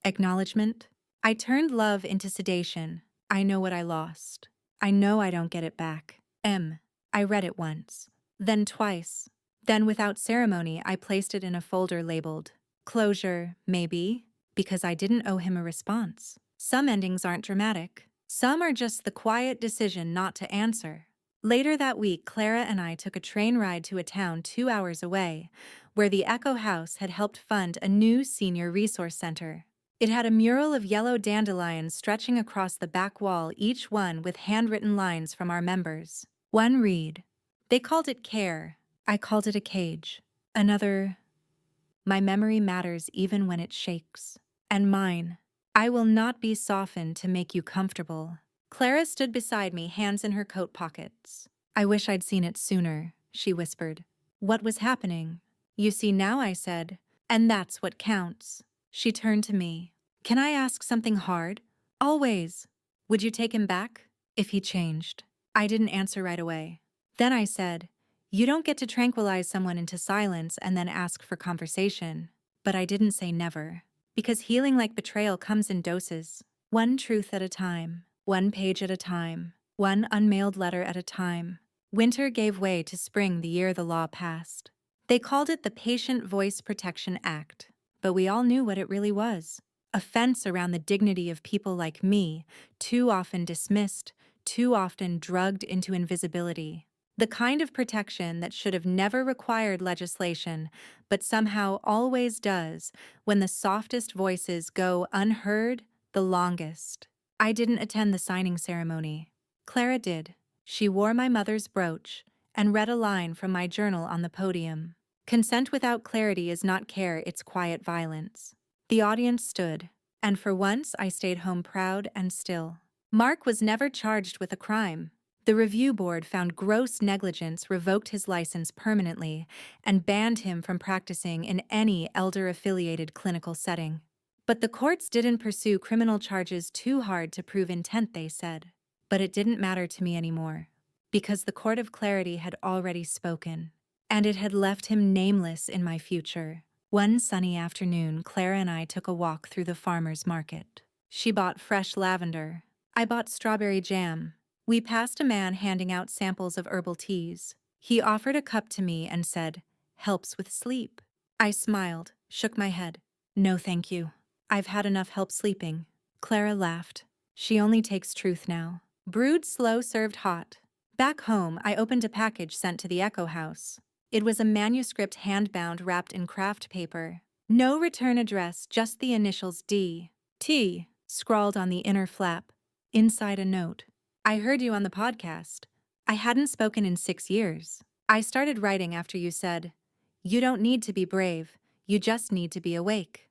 acknowledgement. I turned love into sedation. I know what I lost. I know I don't get it back. I read it once. Then twice. Then without ceremony, I placed it in a folder labeled closure, maybe, because I didn't owe him a response. Some endings aren't dramatic. Some are just the quiet decision not to answer. Later that week, Clara and I took a train ride to a town 2 hours away, where the Echo House had helped fund a new senior resource center. It had a mural of yellow dandelions stretching across the back wall, each one with handwritten lines from our members. One read, "They called it care. I called it a cage." Another, "My memory matters even when it shakes." And mine, "I will not be softened to make you comfortable." Clara stood beside me, hands in her coat pockets. "I wish I'd seen it sooner," she whispered. "What was happening?" "You see now," I said, "and that's what counts." She turned to me. "Can I ask something hard?" "Always." "Would you take him back if he changed?" I didn't answer right away. Then I said, "You don't get to tranquilize someone into silence and then ask for conversation." But I didn't say never, because healing like betrayal comes in doses. One truth at a time, one page at a time, one unmailed letter at a time. Winter gave way to spring the year the law passed. They called it the Patient Voice Protection Act, but we all knew what it really was. A fence around the dignity of people like me, too often dismissed, too often drugged into invisibility. The kind of protection that should have never required legislation, but somehow always does when the softest voices go unheard the longest. I didn't attend the signing ceremony. Clara did. She wore my mother's brooch and read a line from my journal on the podium. "Consent without clarity is not care, it's quiet violence." The audience stood, and for once I stayed home proud and still. Mark was never charged with a crime. The review board found gross negligence, revoked his license permanently, and banned him from practicing in any elder-affiliated clinical setting. But the courts didn't pursue criminal charges too hard to prove intent, they said. But it didn't matter to me anymore, because the court of clarity had already spoken, and it had left him nameless in my future. One sunny afternoon, Clara and I took a walk through the farmer's market. She bought fresh lavender. I bought strawberry jam. We passed a man handing out samples of herbal teas. He offered a cup to me and said, "Helps with sleep." I smiled, shook my head. "No, thank you. I've had enough help sleeping." Clara laughed. "She only takes truth now." Brewed slow, served hot. Back home, I opened a package sent to the Echo House. It was a manuscript hand-bound wrapped in craft paper. No return address, just the initials D.T. scrawled on the inner flap. Inside a note. "I heard you on the podcast. I hadn't spoken in 6 years. I started writing after you said, 'You don't need to be brave, you just need to be awake.'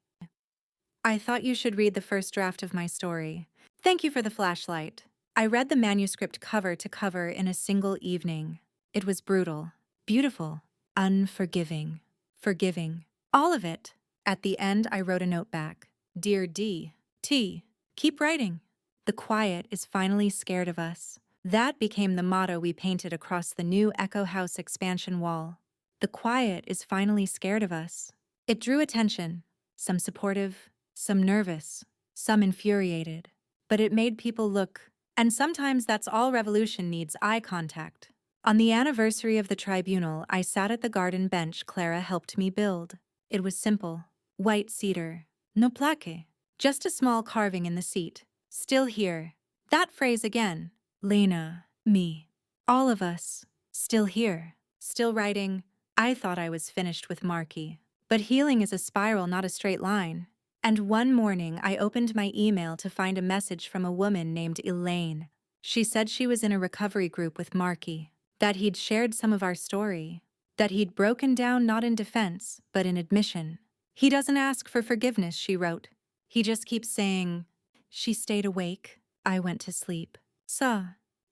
I thought you should read the first draft of my story. Thank you for the flashlight." I read the manuscript cover to cover in a single evening. It was brutal, beautiful, unforgiving, forgiving. All of it. At the end, I wrote a note back. "Dear D.T., keep writing. The quiet is finally scared of us." That became the motto we painted across the new Echo House expansion wall. The quiet is finally scared of us. It drew attention, some supportive, some nervous, some infuriated. But it made people look, and sometimes that's all revolution needs: eye contact. On the anniversary of the tribunal, I sat at the garden bench Clara helped me build. It was simple. White cedar. No plaque. Just a small carving in the seat. Still here. That phrase again. Lena, me, all of us. Still here. Still writing. I thought I was finished with Marky. But healing is a spiral, not a straight line. And one morning, I opened my email to find a message from a woman named Elaine. She said she was in a recovery group with Marky, that he'd shared some of our story, that he'd broken down not in defense, but in admission. "He doesn't ask for forgiveness," she wrote. "He just keeps saying," she stayed awake, I went to sleep.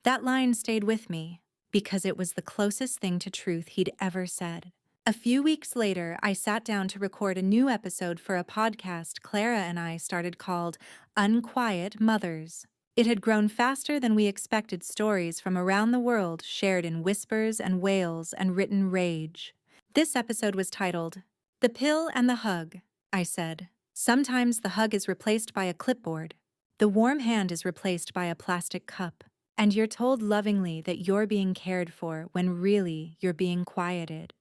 That line stayed with me because it was the closest thing to truth he'd ever said. A few weeks later, I sat down to record a new episode for a podcast Clara and I started called Unquiet Mothers. It had grown faster than we expected, stories from around the world shared in whispers and wails and written rage. This episode was titled, The Pill and the Hug. I said, sometimes the hug is replaced by a clipboard. The warm hand is replaced by a plastic cup. And you're told lovingly that you're being cared for when really you're being quieted.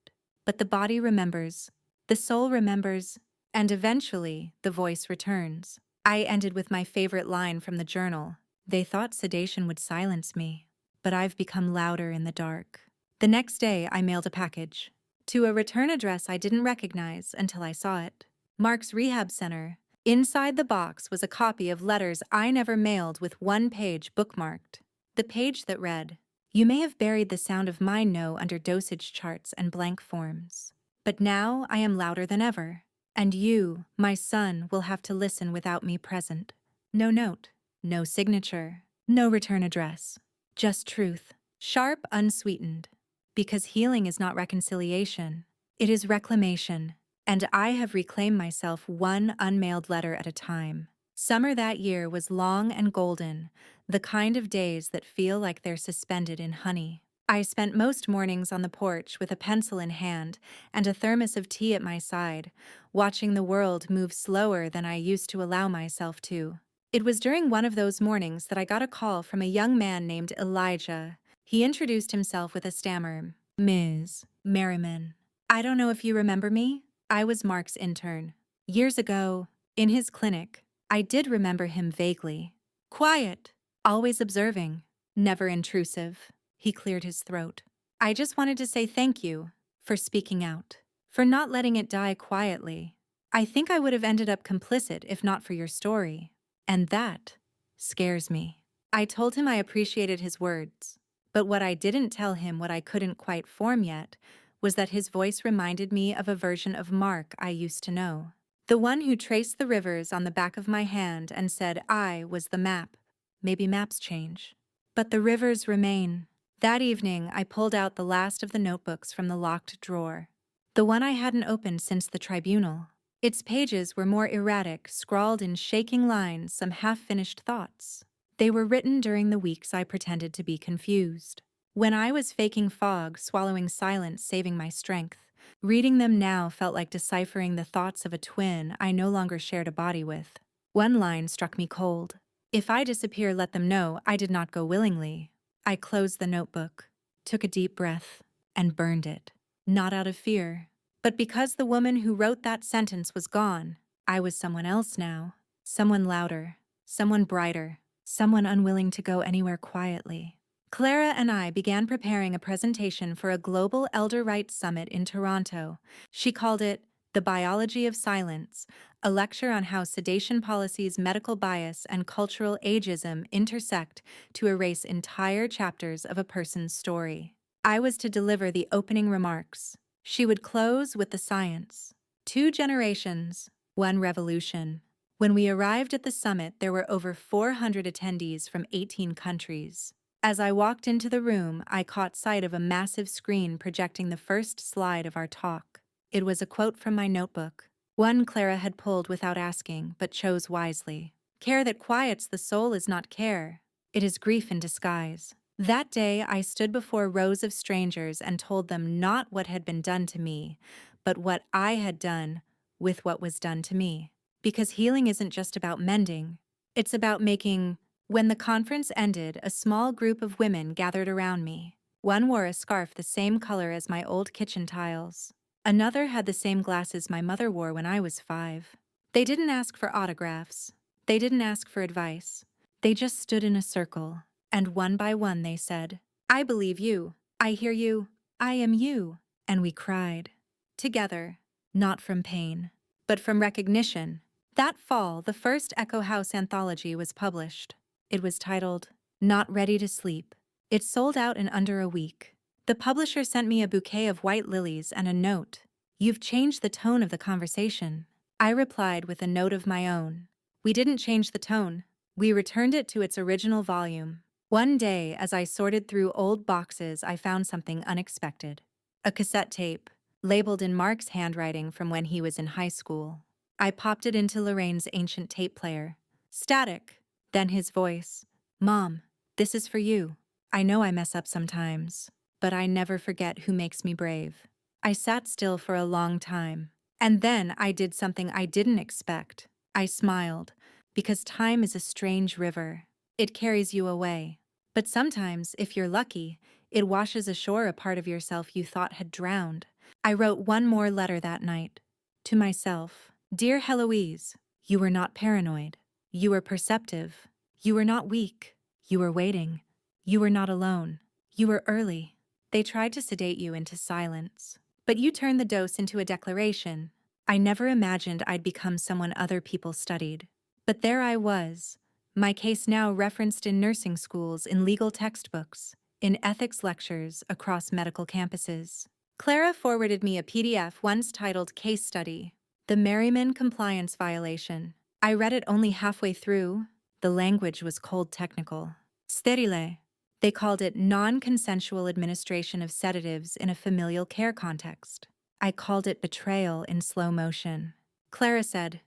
But the body remembers, the soul remembers, and eventually the voice returns. I ended with my favorite line from the journal. They thought sedation would silence me, but I've become louder in the dark. The next day, I mailed a package to a return address I didn't recognize until I saw it. Mark's Rehab Center. Inside the box was a copy of letters I never mailed with one page bookmarked. The page that read, You may have buried the sound of my no under dosage charts and blank forms. But now I am louder than ever. And you, my son, will have to listen without me present. No note, no signature, no return address. Just truth, sharp, unsweetened. Because healing is not reconciliation, it is reclamation. And I have reclaimed myself one unmailed letter at a time. Summer that year was long and golden, the kind of days that feel like they're suspended in honey. I spent most mornings on the porch with a pencil in hand and a thermos of tea at my side, watching the world move slower than I used to allow myself to. It was during one of those mornings that I got a call from a young man named Elijah. He introduced himself with a stammer. Ms. Merriman. I don't know if you remember me. I was Mark's intern. Years ago, in his clinic, I did remember him vaguely. Quiet, always observing, never intrusive. He cleared his throat. I just wanted to say thank you for speaking out, for not letting it die quietly. I think I would have ended up complicit if not for your story. And that scares me. I told him I appreciated his words, but what I didn't tell him, what I couldn't quite form yet, was that his voice reminded me of a version of Mark I used to know. The one who traced the rivers on the back of my hand and said I was the map. Maybe maps change, but the rivers remain. That evening, I pulled out the last of the notebooks from the locked drawer, the one I hadn't opened since the tribunal. Its pages were more erratic, scrawled in shaking lines, some half-finished thoughts. They were written during the weeks I pretended to be confused. When I was faking fog, swallowing silence, saving my strength. Reading them now felt like deciphering the thoughts of a twin I no longer shared a body with. One line struck me cold. If I disappear, let them know I did not go willingly. I closed the notebook, took a deep breath, and burned it. Not out of fear, but because the woman who wrote that sentence was gone. I was someone else now. Someone louder, someone brighter, someone unwilling to go anywhere quietly. Clara and I began preparing a presentation for a global elder rights summit in Toronto. She called it The Biology of Silence, a lecture on how sedation policies, medical bias, and cultural ageism intersect to erase entire chapters of a person's story. I was to deliver the opening remarks. She would close with the science. 2 generations, 1 revolution. When we arrived at the summit, there were over 400 attendees from 18 countries. As I walked into the room, I caught sight of a massive screen projecting the first slide of our talk. It was a quote from my notebook, one Clara had pulled without asking, but chose wisely. Care that quiets the soul is not care. It is grief in disguise. That day, I stood before rows of strangers and told them not what had been done to me, but what I had done with what was done to me. Because healing isn't just about mending. It's about making. When the conference ended, a small group of women gathered around me. One wore a scarf the same color as my old kitchen tiles. Another had the same glasses my mother wore when I was 5. They didn't ask for autographs. They didn't ask for advice. They just stood in a circle, and one by one they said, I believe you. I hear you. I am you. And we cried. Together, not from pain, but from recognition. That fall, the first Echo House anthology was published. It was titled, Not Ready to Sleep. It sold out in under a week. The publisher sent me a bouquet of white lilies and a note. You've changed the tone of the conversation. I replied with a note of my own. We didn't change the tone. We returned it to its original volume. One day, as I sorted through old boxes, I found something unexpected. A cassette tape, labeled in Mark's handwriting from when he was in high school. I popped it into Lorraine's ancient tape player. Static. Then his voice. Mom, this is for you. I know I mess up sometimes, but I never forget who makes me brave. I sat still for a long time. And then I did something I didn't expect. I smiled, because time is a strange river. It carries you away. But sometimes, if you're lucky, it washes ashore a part of yourself you thought had drowned. I wrote one more letter that night. To myself. Dear Heloise, you were not paranoid. You were perceptive. You were not weak. You were waiting. You were not alone. You were early. They tried to sedate you into silence. But you turned the dose into a declaration. I never imagined I'd become someone other people studied. But there I was. My case now referenced in nursing schools, in legal textbooks, in ethics lectures across medical campuses. Clara forwarded me a PDF once titled Case Study, The Merriman Compliance Violation. I read it only halfway through. The language was cold technical. Sterile. They called it non-consensual administration of sedatives in a familial care context. I called it betrayal in slow motion. Clara said,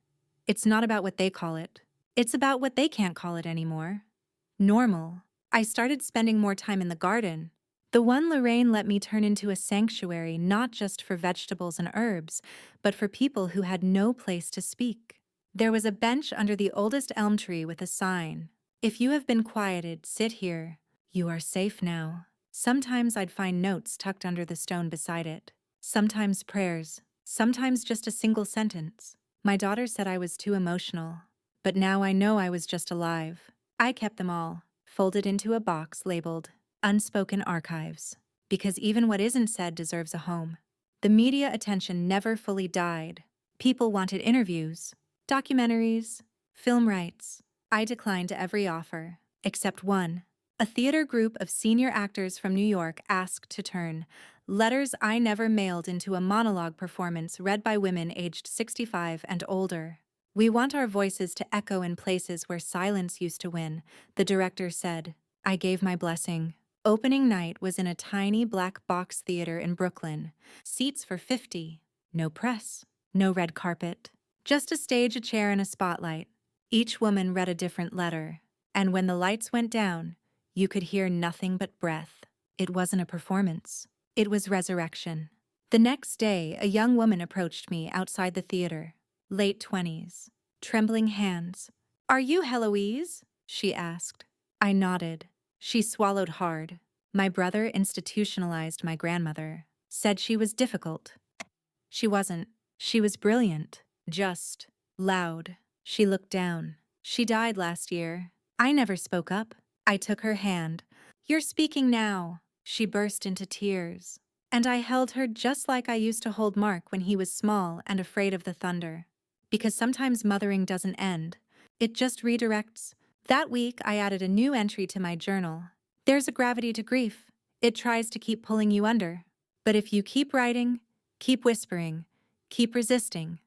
"It's not about what they call it. It's about what they can't call it anymore. Normal." I started spending more time in the garden. The one Lorraine let me turn into a sanctuary, not just for vegetables and herbs, but for people who had no place to speak. There was a bench under the oldest elm tree with a sign. If you have been quieted, sit here. You are safe now. Sometimes I'd find notes tucked under the stone beside it. Sometimes prayers. Sometimes just a single sentence. My daughter said I was too emotional. But now I know I was just alive. I kept them all, folded into a box labeled Unspoken Archives. Because even what isn't said deserves a home. The media attention never fully died. People wanted interviews, documentaries, film rights. I declined every offer, except one. A theater group of senior actors from New York asked to turn letters I never mailed into a monologue performance read by women aged 65 and older. We want our voices to echo in places where silence used to win, the director said. I gave my blessing. Opening night was in a tiny black box theater in Brooklyn. Seats for 50. No press. No red carpet. Just a stage, a chair, and a spotlight. Each woman read a different letter. And when the lights went down, you could hear nothing but breath. It wasn't a performance. It was resurrection. The next day, a young woman approached me outside the theater. Late 20s. Trembling hands. Are you Heloise? She asked. I nodded. She swallowed hard. My brother institutionalized my grandmother. Said she was difficult. She wasn't. She was brilliant. Just. Loud. She looked down. She died last year. I never spoke up. I took her hand. You're speaking now. She burst into tears. And I held her just like I used to hold Mark when he was small and afraid of the thunder. Because sometimes mothering doesn't end. It just redirects. That week, I added a new entry to my journal. There's a gravity to grief. It tries to keep pulling you under. But if you keep writing, keep whispering, keep resisting,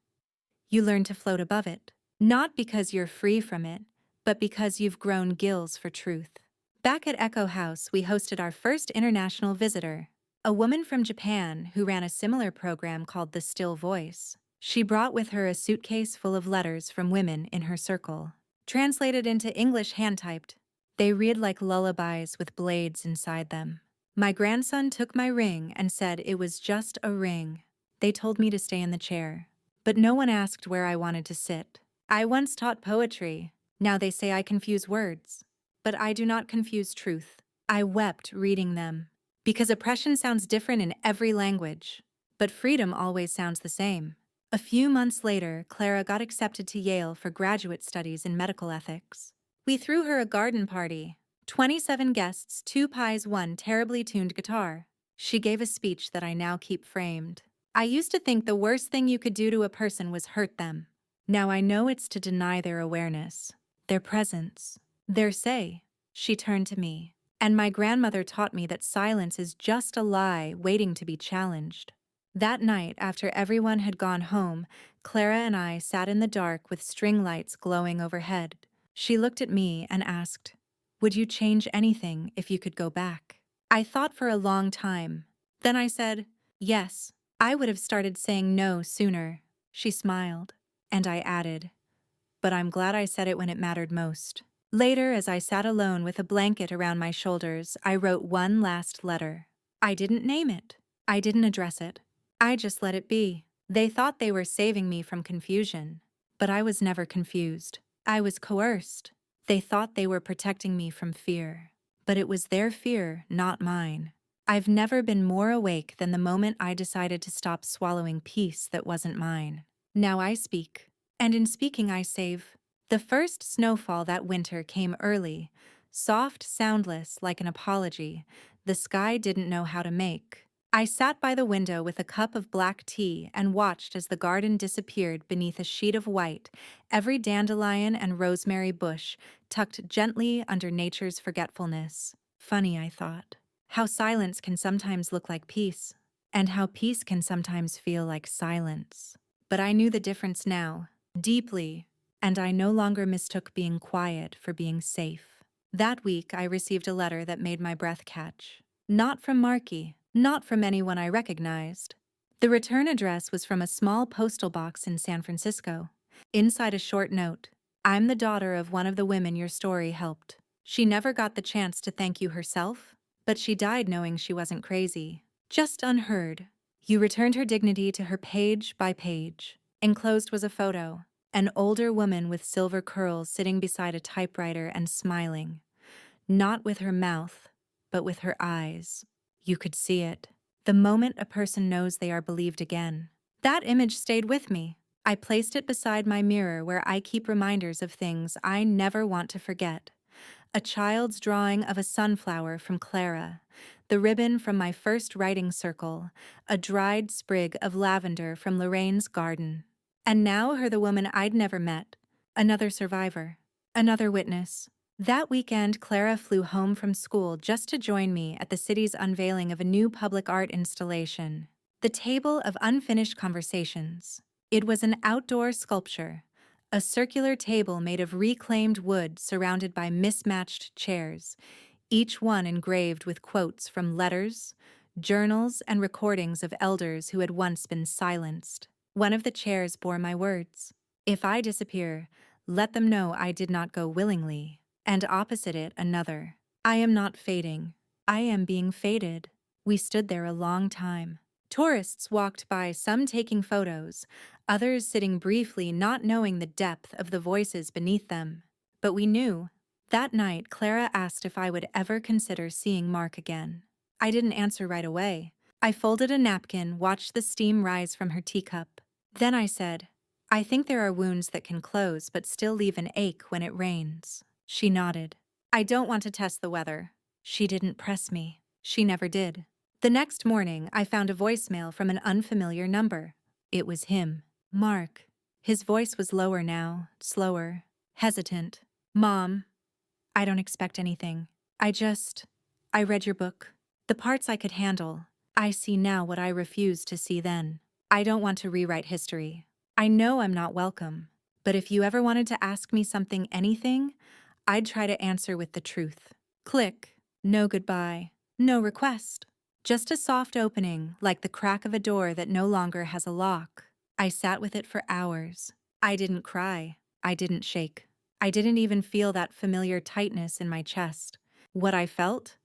you learn to float above it. Not because you're free from it, but because you've grown gills for truth. Back at Echo House, we hosted our first international visitor, a woman from Japan who ran a similar program called The Still Voice. She brought with her a suitcase full of letters from women in her circle. Translated into English hand-typed, they read like lullabies with blades inside them. My grandson took my ring and said it was just a ring. They told me to stay in the chair. But no one asked where I wanted to sit. I once taught poetry. Now they say I confuse words. But I do not confuse truth. I wept reading them. Because oppression sounds different in every language. But freedom always sounds the same. A few months later, Clara got accepted to Yale for graduate studies in medical ethics. We threw her a garden party. 27 guests, 2 pies, 1 terribly tuned guitar. She gave a speech that I now keep framed. I used to think the worst thing you could do to a person was hurt them. Now I know it's to deny their awareness, their presence, their say. She turned to me. And my grandmother taught me that silence is just a lie waiting to be challenged. That night, after everyone had gone home, Clara and I sat in the dark with string lights glowing overhead. She looked at me and asked, "Would you change anything if you could go back?" I thought for a long time. Then I said, "Yes, I would have started saying no sooner." She smiled, and I added, "But I'm glad I said it when it mattered most." Later, as I sat alone with a blanket around my shoulders, I wrote one last letter. I didn't name it. I didn't address it. I just let it be. They thought they were saving me from confusion, but I was never confused. I was coerced. They thought they were protecting me from fear, but it was their fear, not mine. I've never been more awake than the moment I decided to stop swallowing peace that wasn't mine. Now I speak, and in speaking I save. The first snowfall that winter came early, soft, soundless, like an apology the sky didn't know how to make. I sat by the window with a cup of black tea and watched as the garden disappeared beneath a sheet of white, every dandelion and rosemary bush tucked gently under nature's forgetfulness. Funny, I thought, how silence can sometimes look like peace, and how peace can sometimes feel like silence. But I knew the difference now, deeply, and I no longer mistook being quiet for being safe. That week, I received a letter that made my breath catch. Not from Marky, not from anyone I recognized. The return address was from a small postal box in San Francisco. Inside a short note, "I'm the daughter of one of the women your story helped. She never got the chance to thank you herself, but she died knowing she wasn't crazy. Just unheard. You returned her dignity to her page by page." Enclosed was a photo. An older woman with silver curls sitting beside a typewriter and smiling. Not with her mouth, but with her eyes. You could see it. The moment a person knows they are believed again. That image stayed with me. I placed it beside my mirror where I keep reminders of things I never want to forget. A child's drawing of a sunflower from Clara, the ribbon from my first writing circle, a dried sprig of lavender from Lorraine's garden. And now her the woman I'd never met, another survivor, another witness. That weekend, Clara flew home from school just to join me at the city's unveiling of a new public art installation, the Table of Unfinished Conversations. It was an outdoor sculpture, a circular table made of reclaimed wood surrounded by mismatched chairs, each one engraved with quotes from letters, journals, and recordings of elders who had once been silenced. One of the chairs bore my words, "If I disappear, let them know I did not go willingly." And opposite it, another, "I am not fading. I am being faded." We stood there a long time. Tourists walked by, some taking photos, others sitting briefly, not knowing the depth of the voices beneath them. But we knew. That night, Clara asked if I would ever consider seeing Mark again. I didn't answer right away. I folded a napkin, watched the steam rise from her teacup. Then I said, "I think there are wounds that can close but still leave an ache when it rains." She nodded. "I don't want to test the weather." She didn't press me. She never did. The next morning, I found a voicemail from an unfamiliar number. It was him, Mark. His voice was lower now, slower, hesitant. "Mom, I don't expect anything. I read your book. The parts I could handle. I see now what I refused to see then. I don't want to rewrite history. I know I'm not welcome. But if you ever wanted to ask me something, anything, I'd try to answer with the truth." Click. No goodbye. No request. Just a soft opening, like the crack of a door that no longer has a lock. I sat with it for hours. I didn't cry. I didn't shake. I didn't even feel that familiar tightness in my chest. What I felt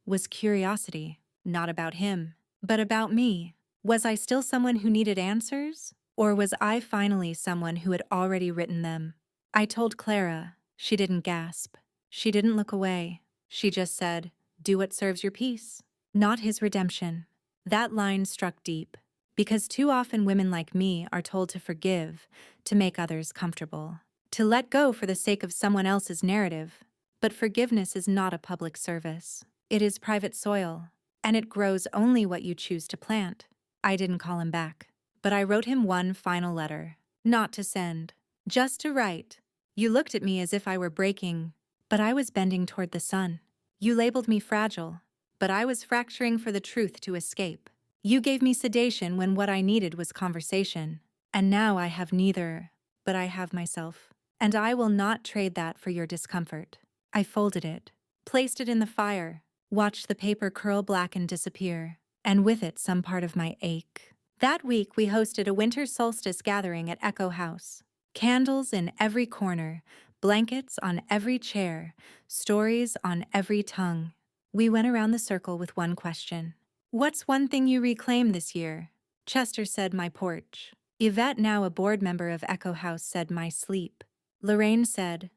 was curiosity, not about him, but about me. Was I still someone who needed answers? Or was I finally someone who had already written them? I told Clara. She didn't gasp. She didn't look away. She just said, "Do what serves your peace." Not his redemption. That line struck deep, because too often women like me are told to forgive, to make others comfortable, to let go for the sake of someone else's narrative. But forgiveness is not a public service. It is private soil, and it grows only what you choose to plant. I didn't call him back, but I wrote him one final letter. Not to send, just to write. "You looked at me as if I were breaking, but I was bending toward the sun. You labeled me fragile, but I was fracturing for the truth to escape. You gave me sedation when what I needed was conversation. And now I have neither, but I have myself. and I will not trade that for your discomfort. I folded it, placed it in the fire, watched the paper curl black and disappear, and with it some part of my ache. That week we hosted a winter solstice gathering at Echo House. Candles in every corner, blankets on every chair, stories on every tongue. We went around the circle with one question. What's one thing you reclaimed this year? Chester said my porch. Yvette, now a board member of Echo House, said my sleep. Lorraine said,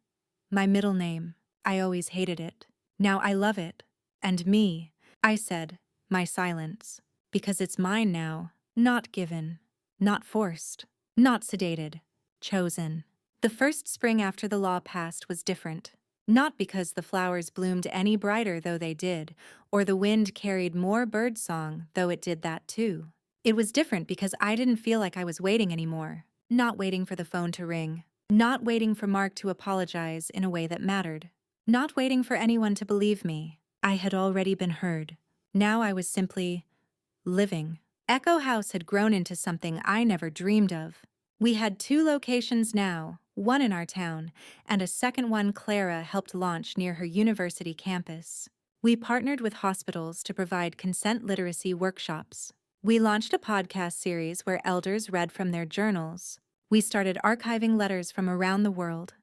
my middle name. I always hated it. Now I love it. And me, I said, my silence. Because it's mine now, not given, not forced, not sedated, chosen. The first spring after the law passed was different. Not because the flowers bloomed any brighter, though they did, or the wind carried more bird song, though it did that too. It was different because I didn't feel like I was waiting anymore. Not waiting for the phone to ring. Not waiting for Mark to apologize in a way that mattered. Not waiting for anyone to believe me. I had already been heard. Now I was simply living. Echo House had grown into something I never dreamed of. We had 2 locations now, one in our town, and a second one Clara helped launch near her university campus. We partnered with hospitals to provide consent literacy workshops. We launched a podcast series where elders read from their journals. We started archiving letters from around the world.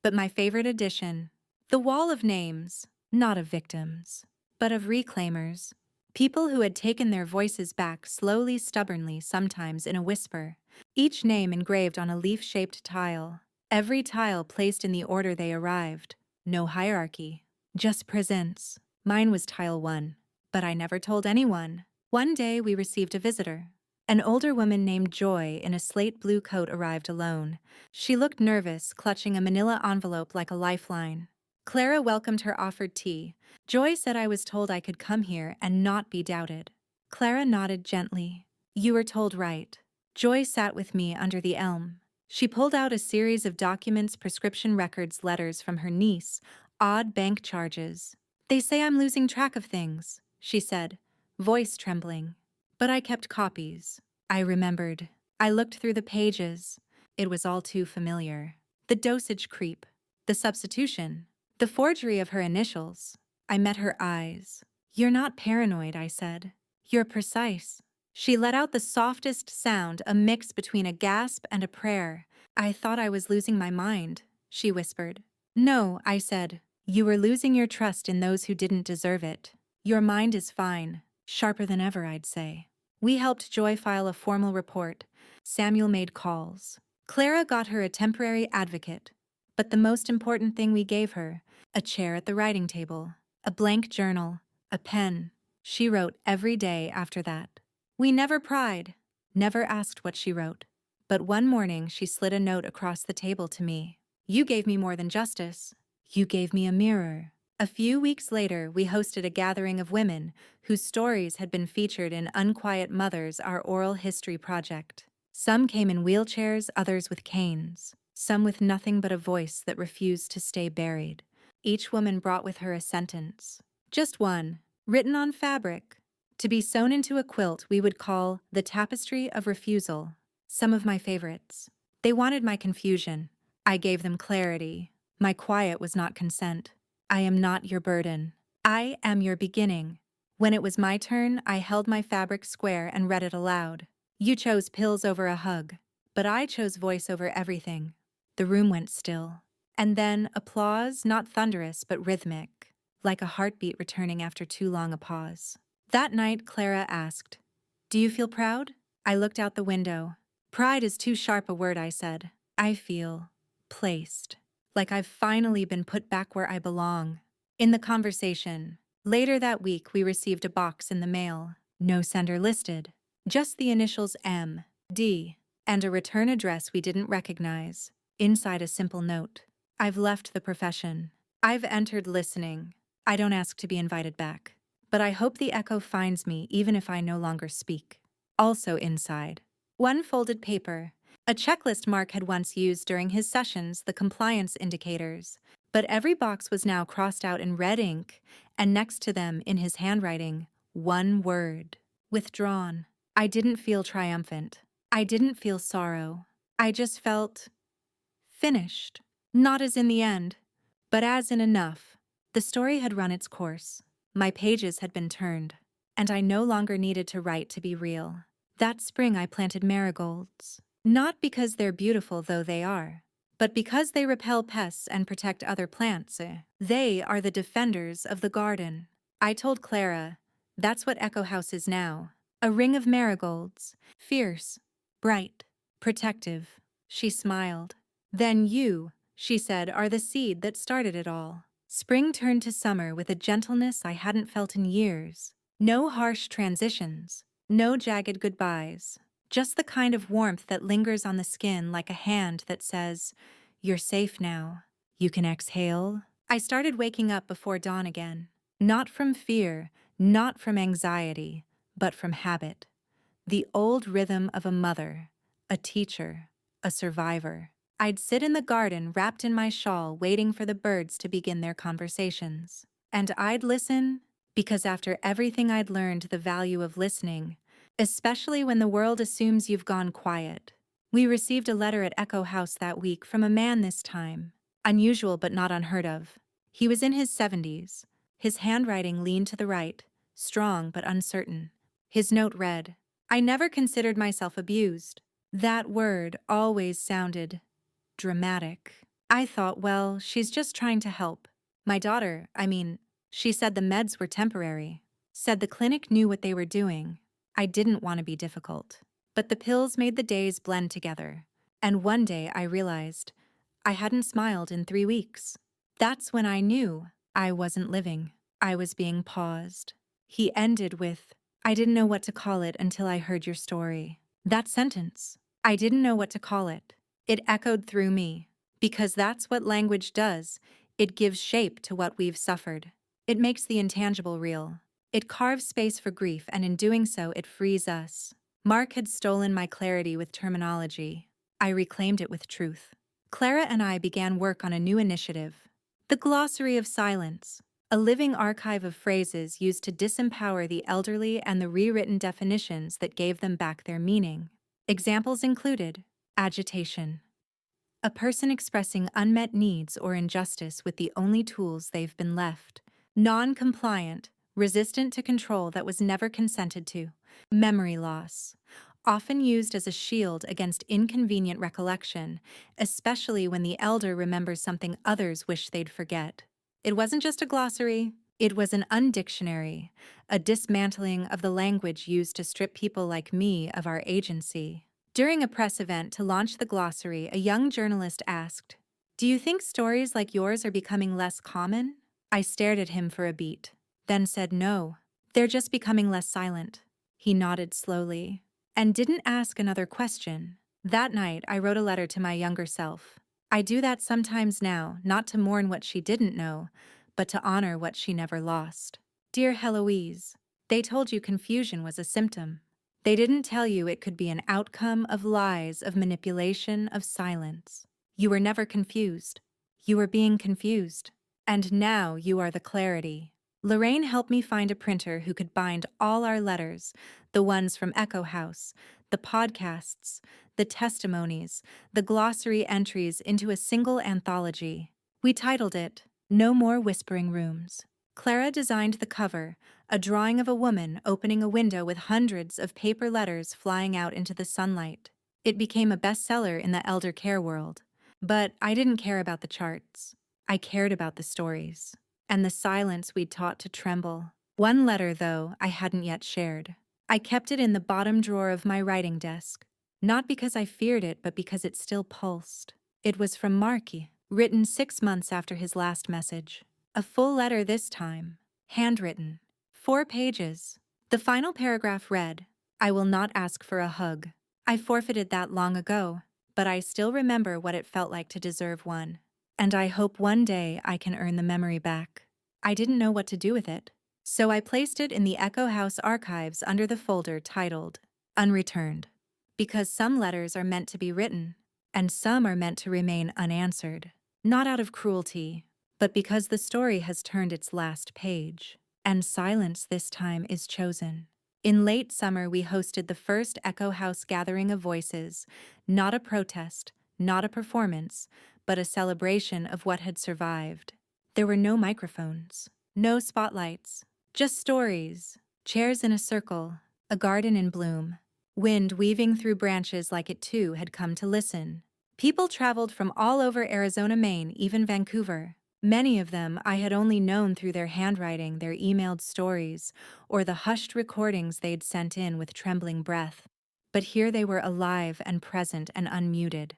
But my favorite addition, the wall of names, not of victims, but of reclaimers. People who had taken their voices back slowly, stubbornly, sometimes in a whisper. Each name engraved on a leaf-shaped tile. Every tile placed in the order they arrived. No hierarchy, just presence. Mine was tile 1, but I never told anyone. One day we received a visitor. An older woman named Joy in a slate blue coat arrived alone. She looked nervous, clutching a manila envelope like a lifeline. Clara welcomed her, offered tea. Joy said I was told I could come here and not be doubted. Clara nodded gently. You were told right. Joy sat with me under the elm. She pulled out a series of documents, prescription records, letters from her niece, odd bank charges. They say I'm losing track of things, she said, voice trembling. But I kept copies. I remembered. I looked through the pages. It was all too familiar. The dosage creep. The substitution. The forgery of her initials. I met her eyes. You're not paranoid, I said. You're precise. She let out the softest sound, a mix between a gasp and a prayer. I thought I was losing my mind, she whispered. No, I said. You were losing your trust in those who didn't deserve it. Your mind is fine. Sharper than ever, I'd say. We helped Joy file a formal report. Samuel made calls. Clara got her a temporary advocate. But the most important thing we gave her, a chair at the writing table, a blank journal, a pen. She wrote every day after that. We never pried, never asked what she wrote. But one morning she slid a note across the table to me. You gave me more than justice. You gave me a mirror. A few weeks later, we hosted a gathering of women whose stories had been featured in Unquiet Mothers, our oral history project. Some came in wheelchairs, others with canes. Some with nothing but a voice that refused to stay buried. Each woman brought with her a sentence. Just one, written on fabric, to be sewn into a quilt we would call the Tapestry of Refusal. Some of my favorites. They wanted my confusion. I gave them clarity. My quiet was not consent. I am not your burden. I am your beginning. When it was my turn, I held my fabric square and read it aloud. You chose pills over a hug, but I chose voice over everything. The room went still. And then applause, not thunderous but rhythmic, like a heartbeat returning after too long a pause. That night, Clara asked, Do you feel proud? I looked out the window. Pride is too sharp a word, I said. I feel placed, like I've finally been put back where I belong. In the conversation, later that week we received a box in the mail. No sender listed, just the initials M, D, and a return address we didn't recognize. Inside a simple note. I've left the profession. I've entered listening. I don't ask to be invited back. But I hope the echo finds me even if I no longer speak. Also inside, one folded paper, a checklist Mark had once used during his sessions, the compliance indicators. But every box was now crossed out in red ink, and next to them, in his handwriting, one word. Withdrawn. I didn't feel triumphant. I didn't feel sorrow. I just felt finished. Not as in the end, but as in enough. The story had run its course. My pages had been turned, and I no longer needed to write to be real. That spring I planted marigolds. Not because they're beautiful, though they are, but because they repel pests and protect other plants. They are the defenders of the garden. I told Clara, that's what Echo House is now. A ring of marigolds, fierce, bright, protective. She smiled. Then you, she said, are the seed that started it all. Spring turned to summer with a gentleness I hadn't felt in years. No harsh transitions, no jagged goodbyes, just the kind of warmth that lingers on the skin like a hand that says, "You're safe now. You can exhale." I started waking up before dawn again. Not from fear, not from anxiety, but from habit. The old rhythm of a mother, a teacher, a survivor. I'd sit in the garden wrapped in my shawl waiting for the birds to begin their conversations. And I'd listen because after everything I'd learned the value of listening, especially when the world assumes you've gone quiet. We received a letter at Echo House that week from a man this time. Unusual but not unheard of. He was in his 70s. His handwriting leaned to the right, strong but uncertain. His note read, "I never considered myself abused." That word always sounded dramatic. I thought, well, she's just trying to help. My daughter, she said the meds were temporary. Said the clinic knew what they were doing. I didn't want to be difficult. But the pills made the days blend together. And one day I realized I hadn't smiled in 3 weeks. That's when I knew I wasn't living. I was being paused. He ended with, "I didn't know what to call it until I heard your story." That sentence, I didn't know what to call it. It echoed through me, because that's what language does. It gives shape to what we've suffered. It makes the intangible real. It carves space for grief, and in doing so, it frees us. Mark had stolen my clarity with terminology. I reclaimed it with truth. Clara and I began work on a new initiative, the Glossary of Silence, a living archive of phrases used to disempower the elderly and the rewritten definitions that gave them back their meaning. Examples included agitation, a person expressing unmet needs or injustice with the only tools they've been left. Non-compliant, resistant to control that was never consented to. Memory loss, often used as a shield against inconvenient recollection, especially when the elder remembers something others wish they'd forget. It wasn't just a glossary, it was an undictionary, a dismantling of the language used to strip people like me of our agency. During a press event to launch the glossary, a young journalist asked, "Do you think stories like yours are becoming less common?" I stared at him for a beat, then said, "No, they're just becoming less silent." He nodded slowly and didn't ask another question. That night, I wrote a letter to my younger self. I do that sometimes now, not to mourn what she didn't know, but to honor what she never lost. Dear Heloise, they told you confusion was a symptom. They didn't tell you it could be an outcome of lies, of manipulation, of silence. You were never confused. You were being confused. And now you are the clarity. Lorraine helped me find a printer who could bind all our letters, the ones from Echo House, the podcasts, the testimonies, the glossary entries into a single anthology. We titled it, No More Whispering Rooms. Clara designed the cover, a drawing of a woman opening a window with hundreds of paper letters flying out into the sunlight. It became a bestseller in the elder care world. But I didn't care about the charts. I cared about the stories, and the silence we'd taught to tremble. One letter, though, I hadn't yet shared. I kept it in the bottom drawer of my writing desk, not because I feared it, but because it still pulsed. It was from Marky, written 6 months after his last message. A full letter this time, handwritten, 4 pages. The final paragraph read, "I will not ask for a hug. I forfeited that long ago, but I still remember what it felt like to deserve one. And I hope one day I can earn the memory back." I didn't know what to do with it, so I placed it in the Echo House archives under the folder titled Unreturned. Because some letters are meant to be written, and some are meant to remain unanswered. Not out of cruelty, but because the story has turned its last page, and silence this time is chosen. In late summer, we hosted the first Echo House gathering of voices, not a protest, not a performance, but a celebration of what had survived. There were no microphones, no spotlights, just stories, chairs in a circle, a garden in bloom, wind weaving through branches like it too had come to listen. People traveled from all over Arizona, Maine, even Vancouver. Many of them I had only known through their handwriting, their emailed stories, or the hushed recordings they'd sent in with trembling breath. But here they were alive and present and unmuted.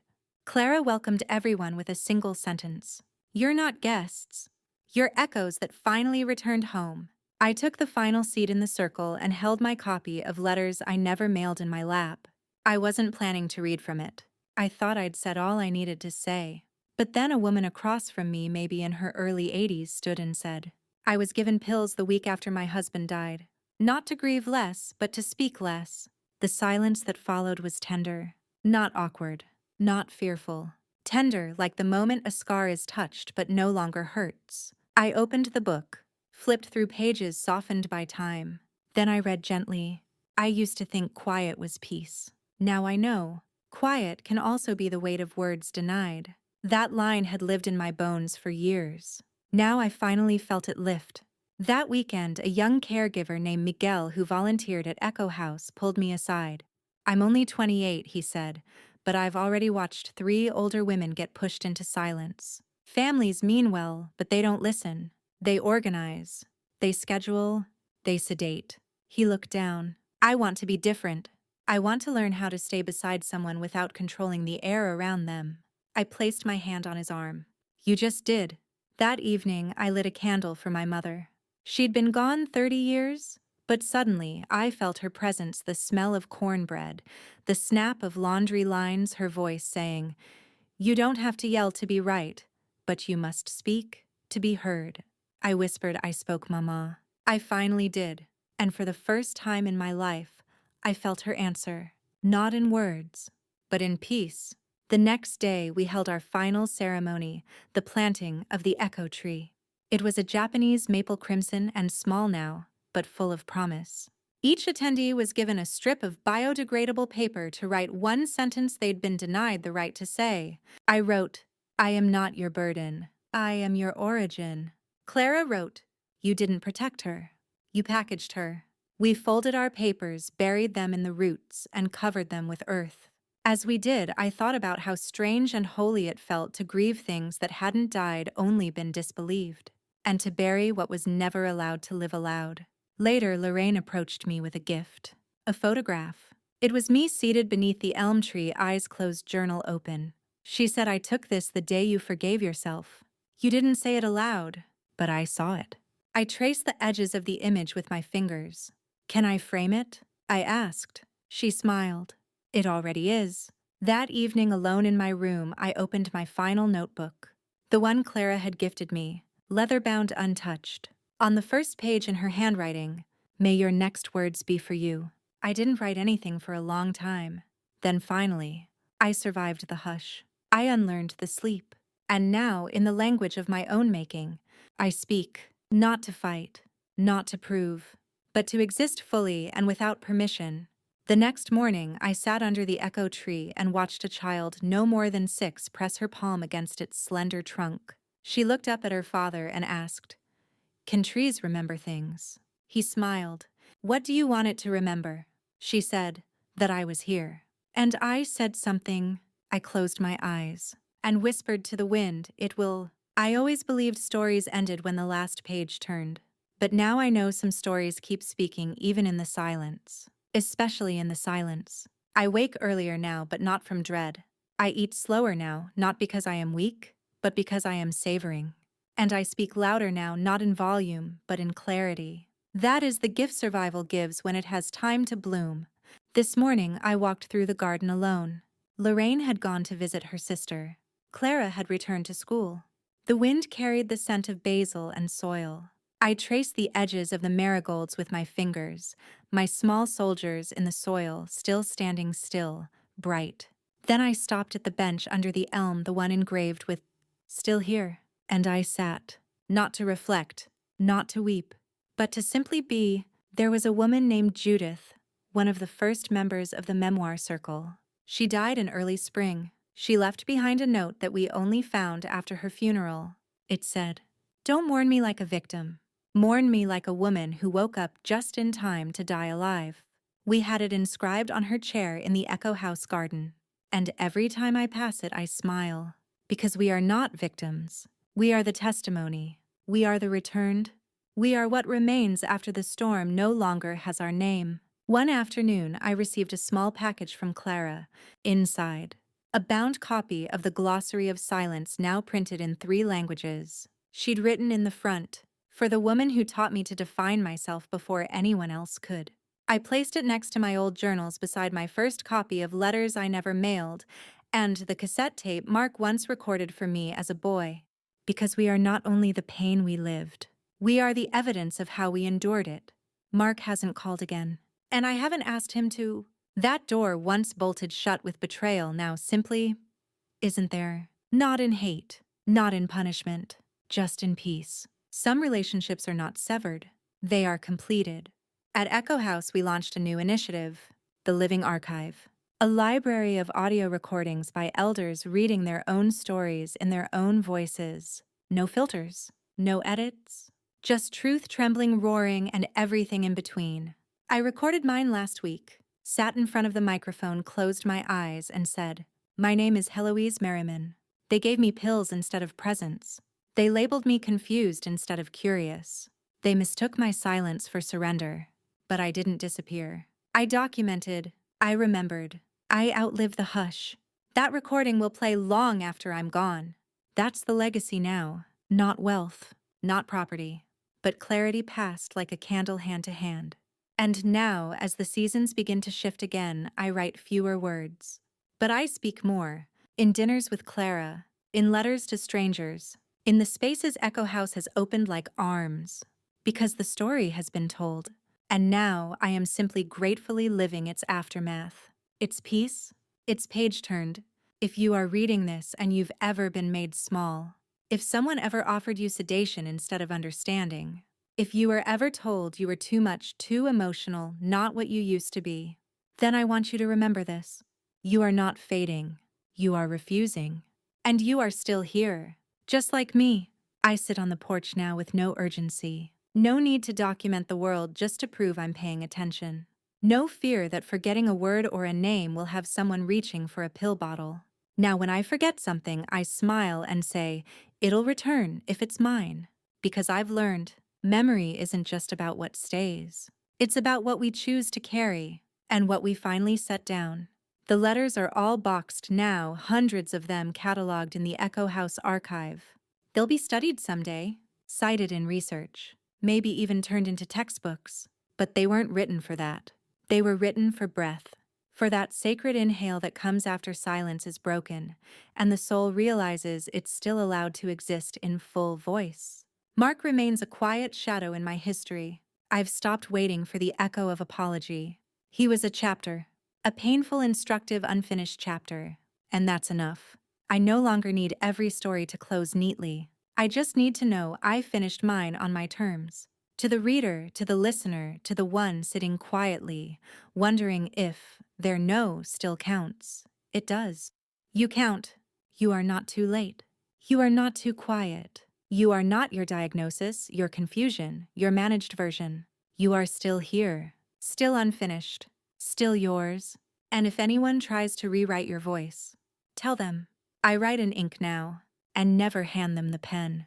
Clara welcomed everyone with a single sentence. "You're not guests. You're echoes that finally returned home." I took the final seat in the circle and held my copy of letters I never mailed in my lap. I wasn't planning to read from it. I thought I'd said all I needed to say. But then a woman across from me, maybe in her early 80s, stood and said, "I was given pills the week after my husband died. Not to grieve less, but to speak less." The silence that followed was tender, not awkward, not fearful. Tender, like the moment a scar is touched but no longer hurts. I opened the book, flipped through pages softened by time. Then I read gently. "I used to think quiet was peace. Now I know. Quiet can also be the weight of words denied." That line had lived in my bones for years. Now I finally felt it lift. That weekend, a young caregiver named Miguel who volunteered at Echo House pulled me aside. "I'm only 28, he said, "but I've already watched 3 older women get pushed into silence. Families mean well, but they don't listen. They organize. They schedule. They sedate." He looked down. "I want to be different. I want to learn how to stay beside someone without controlling the air around them." I placed my hand on his arm. "You just did." That evening, I lit a candle for my mother. She'd been gone 30 years, but suddenly I felt her presence, the smell of cornbread, the snap of laundry lines, her voice saying, "You don't have to yell to be right, but you must speak to be heard." I whispered, "I spoke, Mama." I finally did, and for the first time in my life, I felt her answer, not in words, but in peace. The next day, we held our final ceremony, the planting of the echo tree. It was a Japanese maple crimson and small now, but full of promise. Each attendee was given a strip of biodegradable paper to write one sentence they'd been denied the right to say. I wrote, "I am not your burden. I am your origin." Clara wrote, "You didn't protect her. You packaged her." We folded our papers, buried them in the roots, and covered them with earth. As we did, I thought about how strange and holy it felt to grieve things that hadn't died, only been disbelieved, and to bury what was never allowed to live aloud. Later, Lorraine approached me with a gift, a photograph. It was me seated beneath the elm tree, eyes closed, journal open. She said, "I took this the day you forgave yourself. You didn't say it aloud, but I saw it." I traced the edges of the image with my fingers. "Can I frame it?" I asked. She smiled. "It already is." That evening, alone in my room, I opened my final notebook, the one Clara had gifted me, leather-bound, untouched. On the first page, in her handwriting, "May your next words be for you." I didn't write anything for a long time. Then finally, I survived the hush. I unlearned the sleep. And now, in the language of my own making, I speak, not to fight, not to prove, but to exist fully and without permission. The next morning, I sat under the echo tree and watched a child no more than 6 press her palm against its slender trunk. She looked up at her father and asked, "Can trees remember things?" He smiled. "What do you want it to remember?" She said, "That I was here." And I said something. I closed my eyes and whispered to the wind, "It will." I always believed stories ended when the last page turned. But now I know some stories keep speaking even in the silence. Especially in the silence. I wake earlier now, but not from dread. I eat slower now, not because I am weak, but because I am savoring. And I speak louder now, not in volume, but in clarity. That is the gift survival gives when it has time to bloom. This morning, I walked through the garden alone. Lorraine had gone to visit her sister. Clara had returned to school. The wind carried the scent of basil and soil. I traced the edges of the marigolds with my fingers, my small soldiers in the soil, still standing still, bright. Then I stopped at the bench under the elm, the one engraved with "Still here." And I sat, not to reflect, not to weep, but to simply be. There was a woman named Judith, one of the first members of the memoir circle. She died in early spring. She left behind a note that we only found after her funeral. It said, "Don't mourn me like a victim. Mourn me like a woman who woke up just in time to die alive." We had it inscribed on her chair in the Echo House garden. And every time I pass it, I smile. Because we are not victims. We are the testimony. We are the returned. We are what remains after the storm no longer has our name. One afternoon, I received a small package from Clara. Inside, a bound copy of the Glossary of Silence, now printed in 3 languages. She'd written in the front, "For the woman who taught me to define myself before anyone else could." I placed it next to my old journals beside my first copy of Letters I Never Mailed and the cassette tape Mark once recorded for me as a boy. Because we are not only the pain we lived, we are the evidence of how we endured it. Mark hasn't called again, and I haven't asked him to. That door once bolted shut with betrayal now simply isn't there. Not in hate, not in punishment, just in peace. Some relationships are not severed, they are completed. At Echo House, we launched a new initiative, the Living Archive, a library of audio recordings by elders reading their own stories in their own voices. No filters, no edits, just truth trembling, roaring, and everything in between. I recorded mine last week, sat in front of the microphone, closed my eyes, and said, "My name is Heloise Merriman." They gave me pills instead of presents. They labeled me confused instead of curious. They mistook my silence for surrender. But I didn't disappear. I documented. I remembered. I outlived the hush. That recording will play long after I'm gone. That's the legacy now. Not wealth, not property, but clarity passed like a candle hand to hand. And now, as the seasons begin to shift again, I write fewer words. But I speak more. In dinners with Clara, in letters to strangers, in the spaces Echo House has opened like arms. Because the story has been told. And now I am simply gratefully living its aftermath. Its peace, its page turned. If you are reading this and you've ever been made small, if someone ever offered you sedation instead of understanding, if you were ever told you were too much, too emotional, not what you used to be, then I want you to remember this. You are not fading. You are refusing. And you are still here. Just like me. I sit on the porch now with no urgency. No need to document the world just to prove I'm paying attention. No fear that forgetting a word or a name will have someone reaching for a pill bottle. Now when I forget something, I smile and say, it'll return if it's mine. Because I've learned, memory isn't just about what stays. It's about what we choose to carry, and what we finally set down. The letters are all boxed now, hundreds of them cataloged in the Echo House archive. They'll be studied someday, cited in research, maybe even turned into textbooks. But they weren't written for that. They were written for breath, for that sacred inhale that comes after silence is broken, and the soul realizes it's still allowed to exist in full voice. Mark remains a quiet shadow in my history. I've stopped waiting for the echo of apology. He was a chapter, a painful, instructive, unfinished chapter, and that's enough. I no longer need every story to close neatly. I just need to know I finished mine on my terms. To the reader, to the listener, to the one sitting quietly, wondering if their no still counts. It does. You count. You are not too late. You are not too quiet. You are not your diagnosis, your confusion, your managed version. You are still here, still unfinished, still yours. And if anyone tries to rewrite your voice, tell them, I write in ink now, and never hand them the pen.